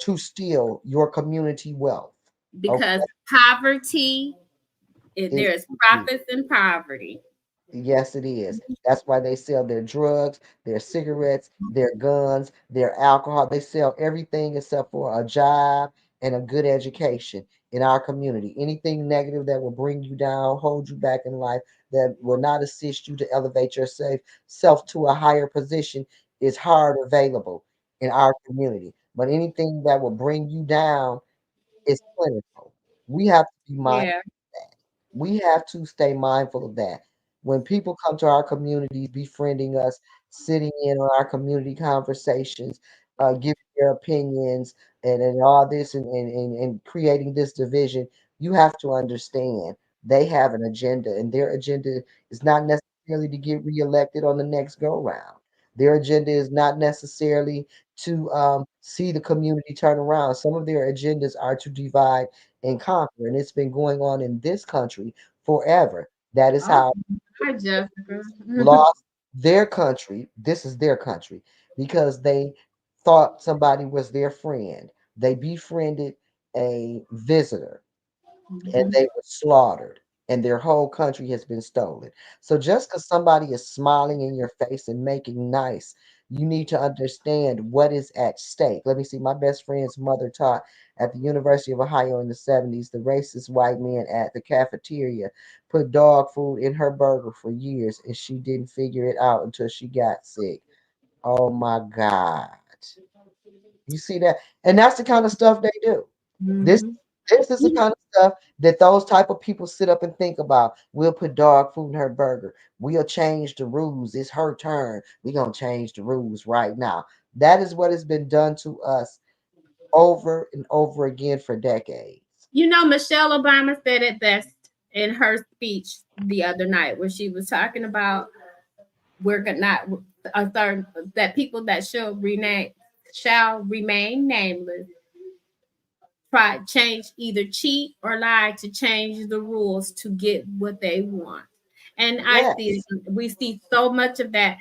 S1: to steal your community wealth.
S2: Because
S1: Okay,
S2: poverty,
S1: is
S2: there's profits in poverty.
S1: yes, it is. That's why they sell their drugs, their cigarettes, their guns, their alcohol. They sell everything except for a job and a good education in our community. Anything negative that will bring you down, hold you back in life, that will not assist you to elevate yourself to a higher position is hard available in our community. But anything that will bring you down is plentiful. We have to be mindful
S2: Yeah,
S1: that. We have to stay mindful of that. When people come to our communities, befriending us, sitting in on our community conversations, giving their opinions, and all this, and creating this division, you have to understand they have an agenda, and their agenda is not necessarily to get reelected on the next go round. Their agenda is not necessarily to see the community turn around. Some of their agendas are to divide and conquer. And it's been going on in this country forever. That is
S2: oh
S1: how
S2: hi Jessica.
S1: lost. their country. This is their country because they thought somebody was their friend. They befriended a visitor and
S2: Mhm.
S1: they were slaughtered and their whole country has been stolen. So just because somebody is smiling in your face and making nice, you need to understand what is at stake. Let me see. My best friend's mother taught at the University of Ohio in the 70s. The racist white man at the cafeteria put dog food in her burger for years and she didn't figure it out until she got sick. Oh my God. You see that? And that's the kind of stuff they do. This
S2: Mhm.
S1: this is the kind of stuff that those type of people sit up and think about. We'll put dog food in her burger. We'll change the rules. It's her turn. We're gonna change the rules right now. That is what has been done to us over and over again for decades.
S2: You know, Michelle Obama said it best in her speech the other night, where she was talking about not a third that people that shall remain nameless try change either cheat or lie to change the rules to get what they want. And
S1: Yes.
S2: we see so much of that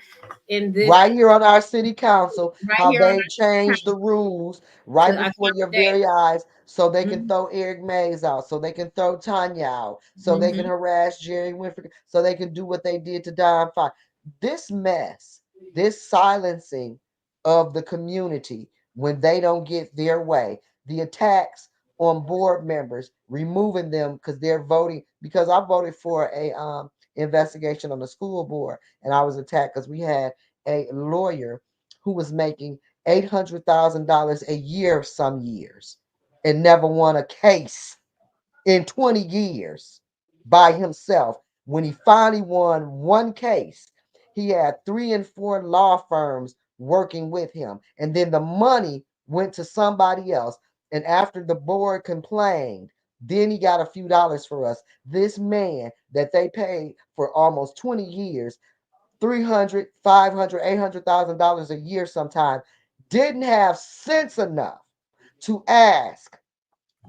S2: in this
S1: Right here on our city council,
S2: right
S1: how
S2: here on
S1: they
S2: our
S1: changed the rules right
S2: to
S1: before your
S2: accommodate.
S1: very eyes so they can
S2: Mhm,
S1: throw Eric Mays out, so they can throw Tanya out, so they can
S2: mhm.
S1: harass Jerry Winfrey, so they can do what they did to Don Fox. This mess, this silencing of the community when they don't get their way, the attacks on board members, removing them because they're voting, because I voted for a investigation on the school board and I was attacked because we had a lawyer who was making $800,000 a year some years and never won a case in 20 years by himself. When he finally won one case, he had 3 and 4 law firms working with him. And then the money went to somebody else. And after the board complained, then he got a few dollars for us. This man that they paid for almost 20 years 300, 500, $800,000 a year sometime, didn't have sense enough to ask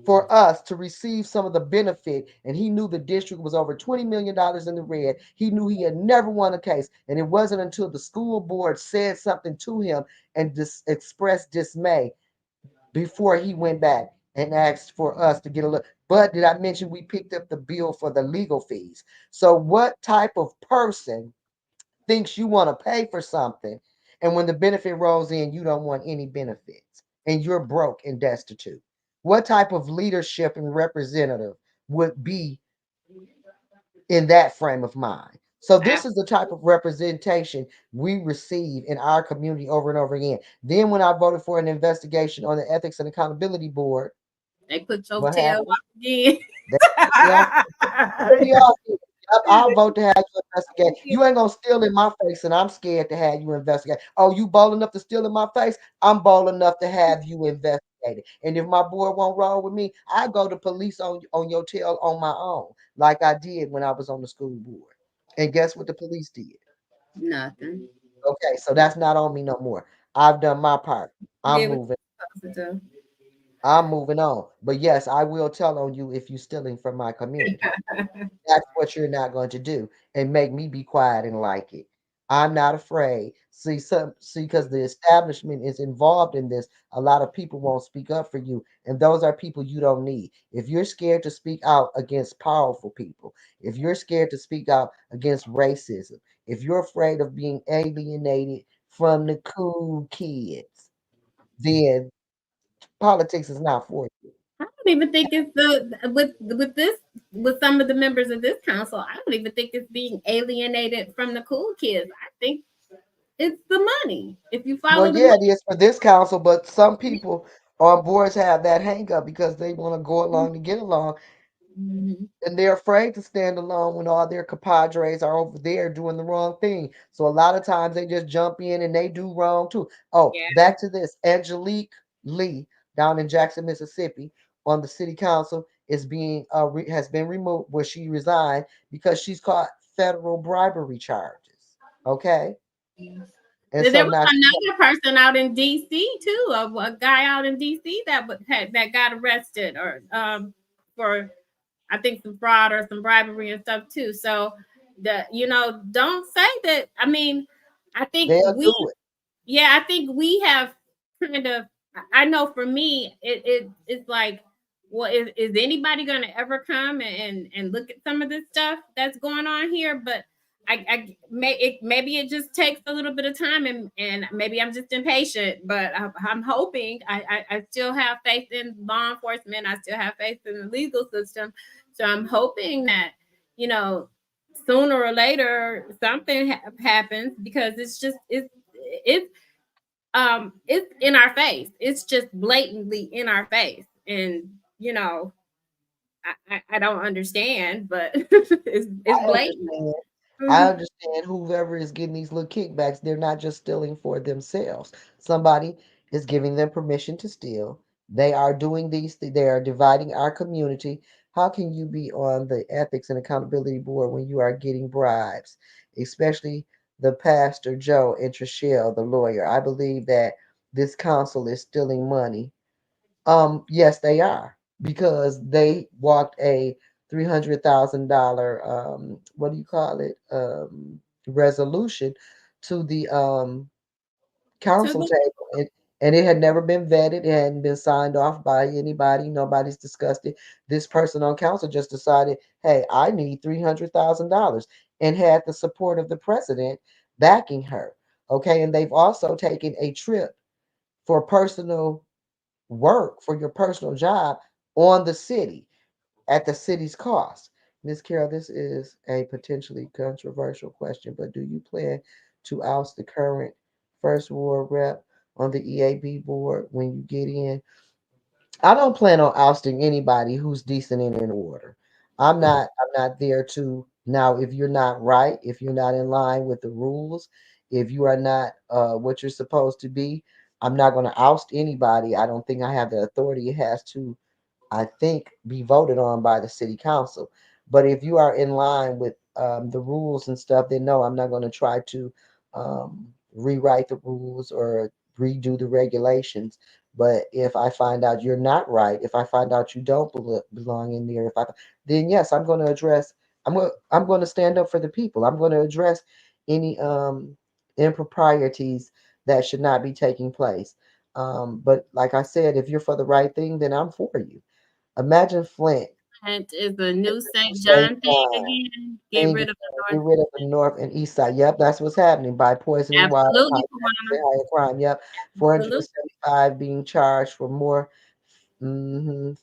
S1: for us to receive some of the benefit. And he knew the district was over $20 million in the red. He knew he had never won a case. And it wasn't until the school board said something to him and expressed dismay before he went back and asked for us to get a look. But did I mention we picked up the bill for the legal fees? So, what type of person thinks you want to pay for something, and when the benefit rolls in, you don't want any benefits, and you're broke and destitute? What type of leadership and representative would be in that frame of mind? So this is the type of representation we receive in our community over and over again. Then when I voted for an investigation on the Ethics and Accountability Board,
S2: They put your
S1: what
S2: tail
S1: happened?
S2: up again.
S1: They took me off. Took me off. Yep, I'll vote to have you investigate. You ain't gonna steal in my face, and I'm scared to have you investigate. Oh, you bold enough to steal in my face? I'm bold enough to have you investigated. And if my boy won't roll with me, I go to police on your tail on my own, like I did when I was on the school board. And guess what the police did?
S2: Nothing.
S1: Okay, so that's not on me no more. I've done my part. I'm
S2: Did what
S1: moving.
S2: you're supposed
S1: I'm moving on. But yes, I will tell on you if you're stealing from my community.
S2: to do.
S1: That's what you're not going to do and make me be quiet and like it. I'm not afraid. See, because the establishment is involved in this, a lot of people won't speak up for you, and those are people you don't need. If you're scared to speak out against powerful people, if you're scared to speak out against racism, if you're afraid of being alienated from the cool kids, then politics is not for you.
S2: I don't even think it's the with this with some of the members of this council. I don't even think it's being alienated from the cool kids. I think it's the money. If you
S1: Well,
S2: follow the
S1: yeah, it
S2: money,
S1: is for this council, but some people on boards have that hang up because they want to go along to get along,
S2: mhm.
S1: and they're afraid to stand alone when all their compadres are over there doing the wrong thing. So a lot of times they just jump in and they do wrong too. Oh,
S2: Yeah,
S1: back to this. Angelique Lee down in Jackson, Mississippi, on the city council has been removed where she resigned because she's caught federal bribery charges. Okay, and
S2: there
S1: so
S2: was
S1: now she
S2: another person out in D.C. too, a guy out in D.C. that got arrested or for I think some fraud or some bribery and stuff too. So that, don't say that. I mean, I think
S1: They'll
S2: we,
S1: do it.
S2: yeah, I think we have kind of, I know for me, it's like, well, is anybody going to ever come and look at some of this stuff that's going on here? But maybe it just takes a little bit of time, and maybe I'm just impatient, but I'm hoping, I still have faith in law enforcement. I still have faith in the legal system. So I'm hoping that, you know, sooner or later something happens, because it's in our face. It's just blatantly in our face, and I don't understand, but it's
S1: I
S2: blatant.
S1: understand. I
S2: Mhm.
S1: understand whoever is getting these little kickbacks, they're not just stealing for themselves. Somebody is giving them permission to steal. They are doing they are dividing our community. How can you be on the ethics and accountability board when you are getting bribes, especially the pastor Joe and Trishelle, the lawyer? I believe that this council is stealing money. Yes, they are, because they walked a $300,000 what do you call it, resolution to the
S2: So
S1: council table, and it had never been vetted. It hadn't been signed off by anybody. Nobody's discussed it. This person on council just decided, hey, I need $300,000, and had the support of the president backing her. Okay, and they've also taken a trip for personal work, for your personal job, on the city at the city's cost. Ms. Carroll, this is a potentially controversial question, but do you plan to oust the current first ward rep on the EAB board when you get in? I don't plan on ousting anybody who's decent and in order. I'm not there to, now if you're not right, if you're not in line with the rules, if you are not what you're supposed to be, I'm not going to oust anybody. I don't think I have the authority. It has to, I think, be voted on by the city council. But if you are in line with the rules and stuff, then no, I'm not going to try to rewrite the rules or redo the regulations. But if I find out you're not right, if I find out you don't belong in there, then yes, I'm going to address. I'm going to stand up for the people. I'm going to address any improprieties that should not be taking place. But like I said, if you're for the right thing, then I'm for you. Imagine Flint.
S2: that is the new St.
S1: St.
S2: John thing
S1: John.
S2: again. Get
S1: Thing is
S2: rid of
S1: trying to
S2: the
S1: get
S2: North.
S1: rid of the North and East Side. Yep, that's what's happening by poisoning water, high
S2: Absolutely,
S1: taxes, and
S2: Tawana.
S1: higher crime. Yep,
S2: Absolutely,
S1: 475 being charged for more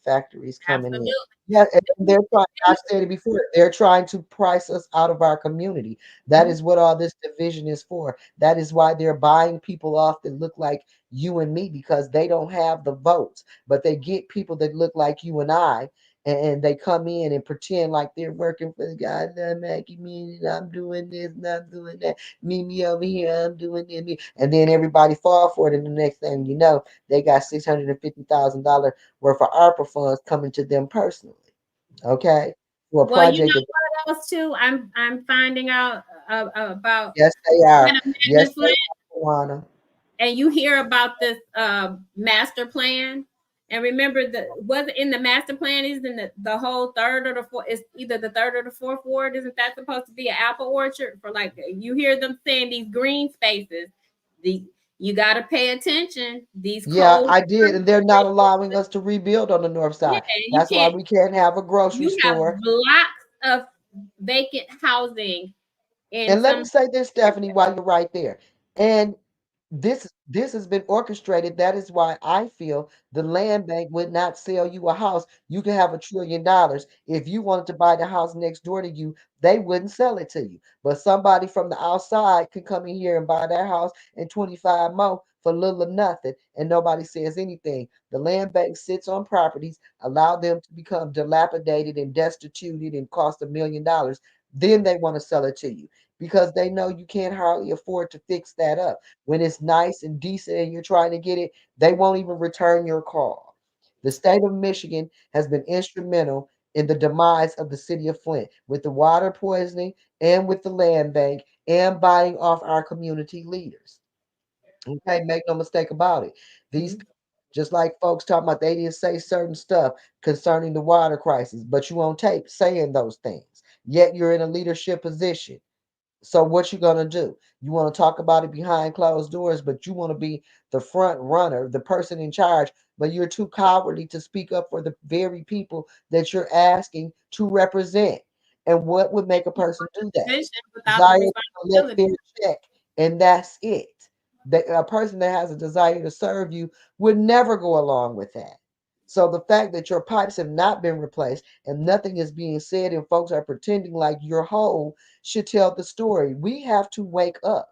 S1: factories coming in.
S2: absolutely.
S1: Yeah, and
S2: This
S1: they're trying.
S2: is
S1: I've said it before. They're trying to price us out of our community. That
S2: the
S1: is what all this division is for. That is why they're buying people off that look like you and me, because they don't have the votes, but they get people that look like you and I, and they come in and pretend like they're working for the goddamn community. I'm doing this and I'm doing that. Meet me over here. I'm doing it. And then everybody fall for it. And the next thing you know, they got $650,000 worth of ARPA funds coming to them personally. Okay, for a
S2: Well, you
S1: project
S2: know
S1: that,
S2: what else too? I'm finding out about
S1: yes, they are. Yes,
S2: Amanda
S1: they
S2: Flint,
S1: are, Tawana.
S2: and you hear about this master plan. And remember, the was in the master plan is in the whole third or the fourth. It's either the third or the fourth ward. Isn't that supposed to be an apple orchard for, like, you hear them saying these green spaces? The You got to pay attention. These
S1: Yeah,
S2: cold
S1: I did, and they're not allowing us to rebuild on the north
S2: Yeah,
S1: side.
S2: you
S1: That's why
S2: can't.
S1: we can't have a grocery
S2: You have
S1: store.
S2: blocks of vacant housing in
S1: And let
S2: some
S1: me say this, Stephanie,
S2: areas.
S1: while you're right there. And this has been orchestrated. That is why I feel the land bank would not sell you a house. You can have $1 trillion. If you wanted to buy the house next door to you, they wouldn't sell it to you. But somebody from the outside can come in here and buy that house and 25 more for little or nothing, and nobody says anything. The land bank sits on properties, allow them to become dilapidated and destituted and cost $1 million. Then they want to sell it to you because they know you can't hardly afford to fix that up. When it's nice and decent and you're trying to get it, they won't even return your call. The state of Michigan has been instrumental in the demise of the city of Flint with the water poisoning and with the land bank and buying off our community leaders. Okay, make no mistake about it. These,
S2: Mhm.
S1: just like folks talking about, they didn't say certain stuff concerning the water crisis, but you on tape saying those things. yet you're in a leadership position. So what you gonna do? You want to talk about it behind closed doors, but you want to be the front runner, the person in charge, but you're too cowardly to speak up for the very people that you're asking to represent. And what would make a person do that?
S2: Vision without the
S1: Desire to collect
S2: responsibility.
S1: their check, and that's it. A person that has a desire to serve you would never go along with that. So the fact that your pipes have not been replaced and nothing is being said and folks are pretending like you're whole should tell the story. We have to wake up.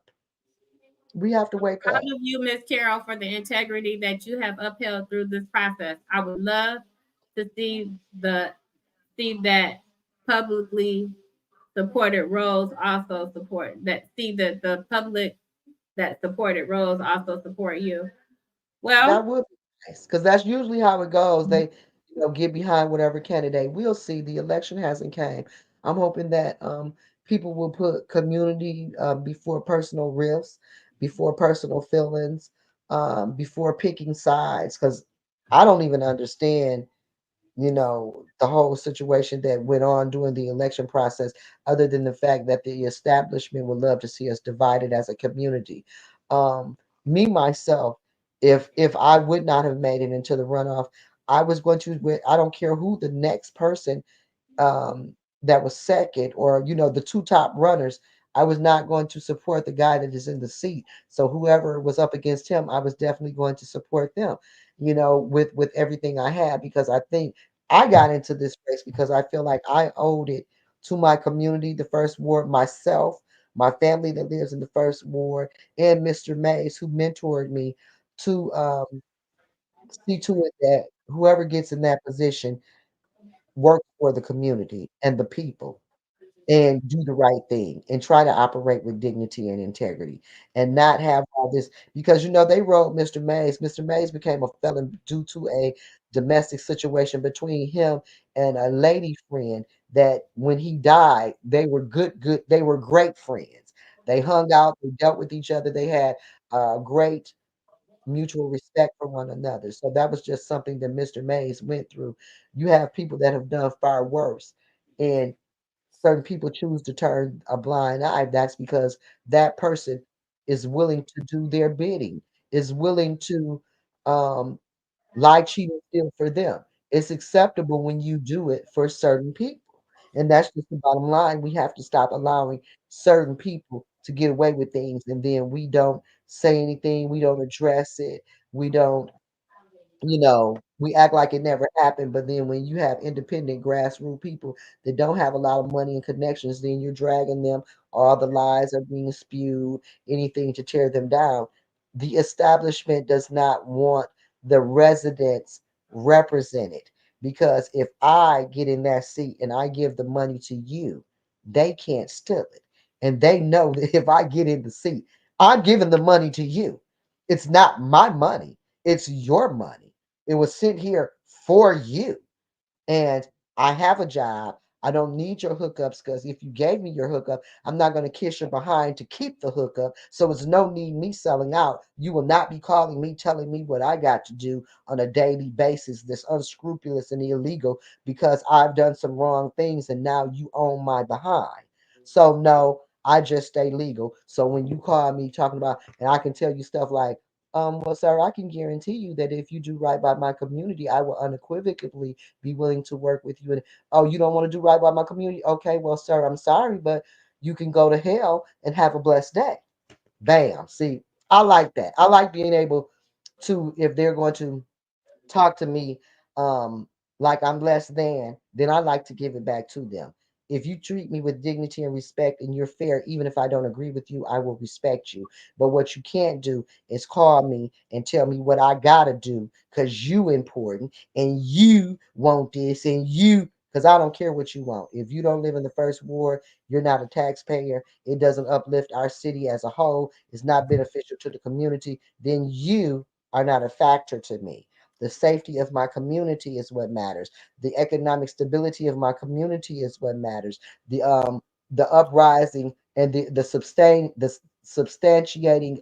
S1: We have to wake
S2: Proud
S1: up.
S2: of you, Miss Carol, for the integrity that you have upheld through this process. I would love to see that publicly supported roles also support that. See that the public that supported roles also support you.
S1: That
S2: Well,
S1: would be nice because that's usually how it goes. They, get behind whatever candidate. We'll see. The election hasn't came. I'm hoping that people will put community before personal rifts, before personal feelings, before picking sides. Because I don't even understand the whole situation that went on during the election process, other than the fact that the establishment would love to see us divided as a community. Me myself, if I would not have made it into the runoff, I was going to. I don't care who the next person that was second, or the two top runners. I was not going to support the guy that is in the seat. So whoever was up against him, I was definitely going to support them. With everything I had, because I think I got into this race because I feel like I owed it to my community, the first ward, myself, my family that lives in the first ward, and Mr. Mays, who mentored me to see to it that whoever gets in that position work for the community and the people and do the right thing and try to operate with dignity and integrity and not have all this because they wrote Mr. Mays. Mr. Mays became a felon due to a domestic situation between him and a lady friend that when he died, they were they were great friends. They hung out, they dealt with each other, they had great mutual respect for one another. So that was just something that Mr. Mays went through. You have people that have done far worse. And certain people choose to turn a blind eye. That's because that person is willing to do their bidding, is willing to um, lie, cheat, and steal for them. It's acceptable when you do it for certain people. And that's just the bottom line. We have to stop allowing certain people to get away with things, and then we don't say anything, we don't address it, we don't we act like it never happened, but then when you have independent grassroots people that don't have a lot of money and connections, then you're dragging them. All the lies are being spewed, anything to tear them down. The establishment does not want the residents represented because if I get in that seat and I give the money to you, they can't steal it. And they know that if I get in the seat, I'm giving the money to you. It's not my money, it's your money. It was sent here for you. And I have a job. I don't need your hookups because if you gave me your hookup, I'm not going to kiss your behind to keep the hookup. So it's no need me selling out. You will not be calling me, telling me what I got to do on a daily basis that's unscrupulous and illegal because I've done some wrong things and now you own my behind. So no, I just stay legal. So when you call me talking about, and I can tell you stuff like, well, sir, I can guarantee you that if you do right by my community, I will unequivocally be willing to work with you. And oh, you don't want to do right by my community? Okay, well, sir, I'm sorry, but you can go to hell and have a blessed day. Bam. See, I like that. I like being able to, if they're going to talk to me um like I'm less than, then I like to give it back to them. If you treat me with dignity and respect and you're fair, even if I don't agree with you, I will respect you. But what you can't do is call me and tell me what I gotta do because you important and you want this and you because I don't care what you want. If you don't live in the first ward, you're not a taxpayer. It doesn't uplift our city as a whole. It's not beneficial to the community. Then you are not a factor to me. The safety of my community is what matters. The economic stability of my community is what matters. The uprising and the substantiating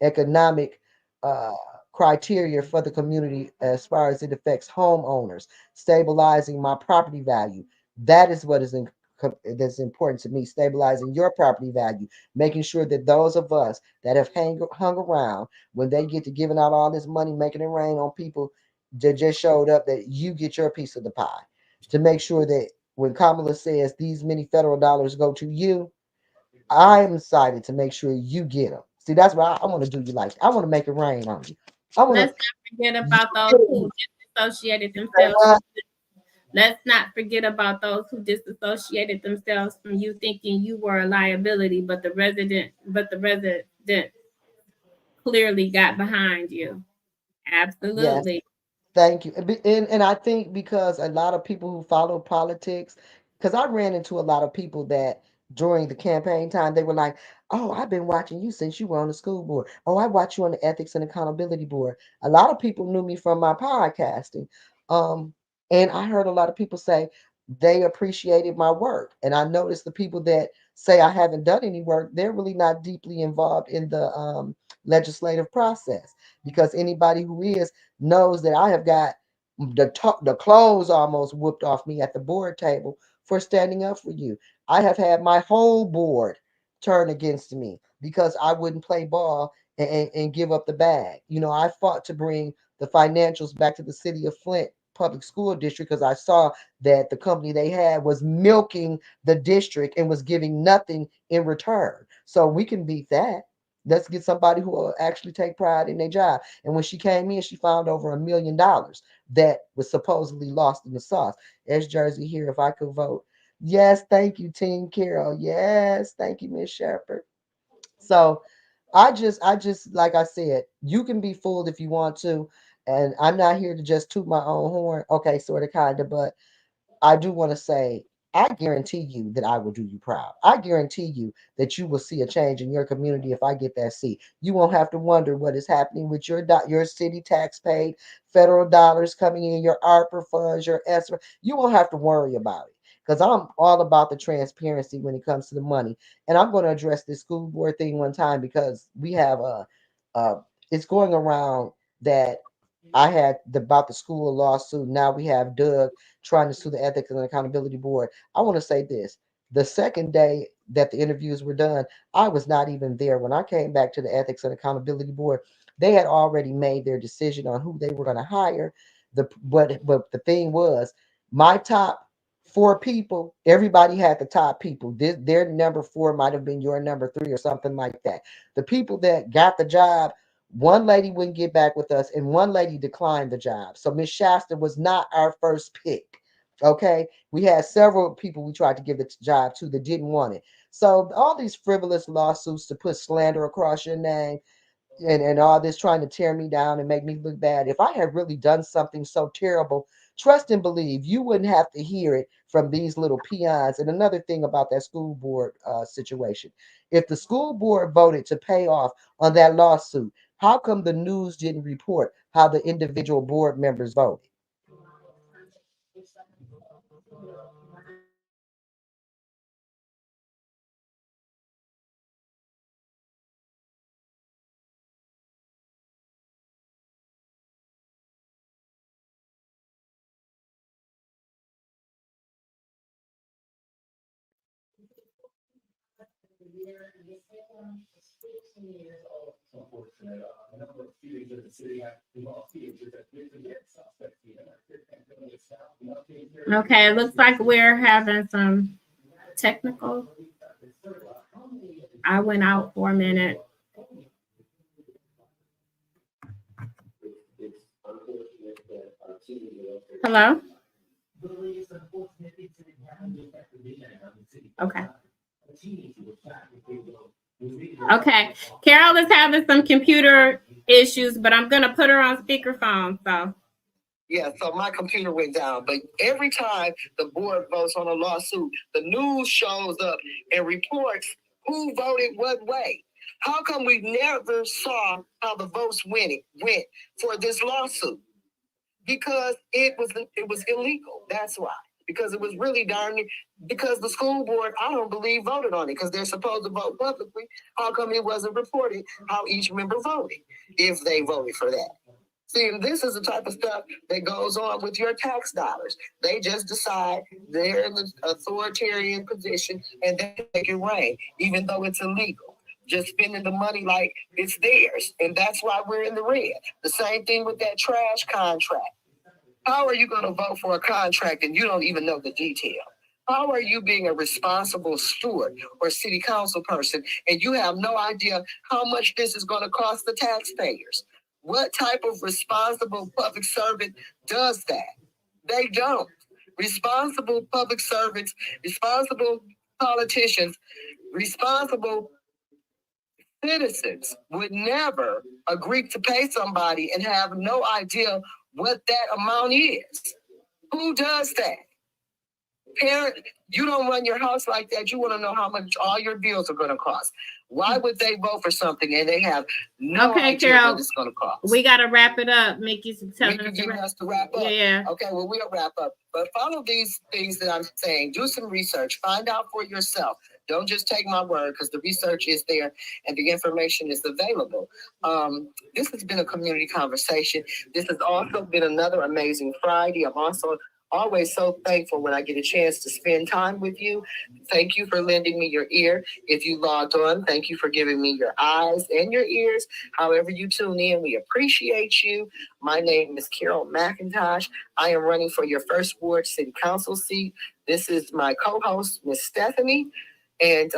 S1: economic uh criteria for the community as far as it affects homeowners, stabilizing my property value. That is what is that's important to me, stabilizing your property value, making sure that those of us that have hung around, when they get to giving out all this money, making it rain on people that just showed up, that you get your piece of the pie. To make sure that when Kamala says these many federal dollars go to you, I am excited to make sure you get them. See, that's why I want to do you like. I want to make it rain on you. I want
S2: Let's
S1: to.
S2: not forget about those who disassociated themselves.
S1: What?
S2: Let's not forget about those who disassociated themselves from you thinking you were a liability, but the resident clearly got behind you.
S1: Yes.
S2: Absolutely.
S1: Thank you. And I think because a lot of people who follow politics, because I ran into a lot of people that during the campaign time, they were like, "Oh, I've been watching you since you were on the school board. Oh, I watch you on the Ethics and Accountability Board." A lot of people knew me from my podcasting. Um, and I heard a lot of people say they appreciated my work. And I noticed the people that say I haven't done any work, they're really not deeply involved in the legislative process, because anybody who is knows that I have got the clothes almost whooped off me at the board table for standing up for you. I have had my whole board turn against me because I wouldn't play ball and give up the bag. I fought to bring the financials back to the city of Flint public school district because I saw that the company they had was milking the district and was giving nothing in return. So we can beat that. Let's get somebody who will actually take pride in their job. And when she came in, she found over $1 million that was supposedly lost in the sauce. S Jersey here, if I could vote. Yes, thank you, Team Carol. Yes, thank you, Miss Shepherd. So I just like I said, you can be fooled if you want to. And I'm not here to just toot my own horn. Okay, sort of kinda, but I do want to say, I guarantee you that I will do you proud. I guarantee you that you will see a change in your community if I get that seat. You won't have to wonder what is happening with your city tax paid federal dollars coming in, your ARPA funds, your ESSER. You won't have to worry about it because I'm all about the transparency when it comes to the money. And I'm going to address this school board thing one time because we have a it's going around that I had about the school lawsuit. Now we have Doug trying to sue the Ethics and Accountability Board. I want to say this. The second day that the interviews were done, I was not even there. When I came back to the Ethics and Accountability Board, they had already made their decision on who they were going to hire. But the thing was, my top four people, everybody had the top people. Their number four might have been your number three or something like that. The people that got the job, one lady wouldn't get back with us, and one lady declined the job. So Miss Shasta was not our first pick. Okay, we had several people we tried to give the job to that didn't want it. So all these frivolous lawsuits to put slander across your name, and all this trying to tear me down and make me look bad. If I had really done something so terrible, trust and believe you wouldn't have to hear it from these little peons. And another thing about that school board situation, if the school board voted to pay off on that lawsuit, how come the news didn't report how the individual board members voted?
S2: Okay, it looks like we're having some technical. I went out for a minute. Hello? Okay. Okay. Carol is having some computer issues, but I'm gonna put her on speakerphone. So
S1: Yeah, so my computer went down. But every time the board votes on a lawsuit, the news shows up and reports who voted what way. How come we never saw how the votes went for this lawsuit? Because it was illegal. That's why. Because it was really darn, because the school board, I don't believe, voted on it because they're supposed to vote publicly. How come it wasn't reported how each member voted if they voted for that?
S6: See, and this is the type of stuff that goes on with your tax dollars. They just decide they're in the authoritarian position and they make it rain, even though it's illegal. Just spending the money like it's theirs. And that's why we're in the red. The same thing with that trash contract. How are you going to vote for a contract and you don't even know the detail? How are you being a responsible steward or city council person and you have no idea how much this is going to cost the taxpayers? What type of responsible public servant does that? They don't. Responsible public servants, responsible politicians, responsible citizens would never agree to pay somebody and have no idea what that amount is. Who does that? Parent, you don't run your house like that. You want to know how much all your bills are going to cost. Why would they vote for something and they have no idea
S2: Carol,
S6: what it's going to cost?
S2: We got to wrap it up. Mickey's telling
S6: us to wrap up.
S2: Yeah.
S6: Okay, well, we'll wrap up. But follow these things that I'm saying. Do some research. Find out for yourself. Don't just take my word because the research is there and the information is available. This has been a community conversation. This has also been another amazing Friday. I'm also always so thankful when I get a chance to spend time with you. Thank you for lending me your ear. If you logged on, thank you for giving me your eyes and your ears. However you tune in, we appreciate you. My name is Carol McIntosh. I am running for your first ward city council seat. This is my co-host, Miss Stephanie. And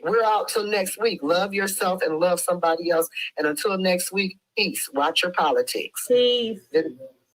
S6: we're out till next week. Love yourself and love somebody else. And until next week, peace. Watch your politics.
S2: Peace.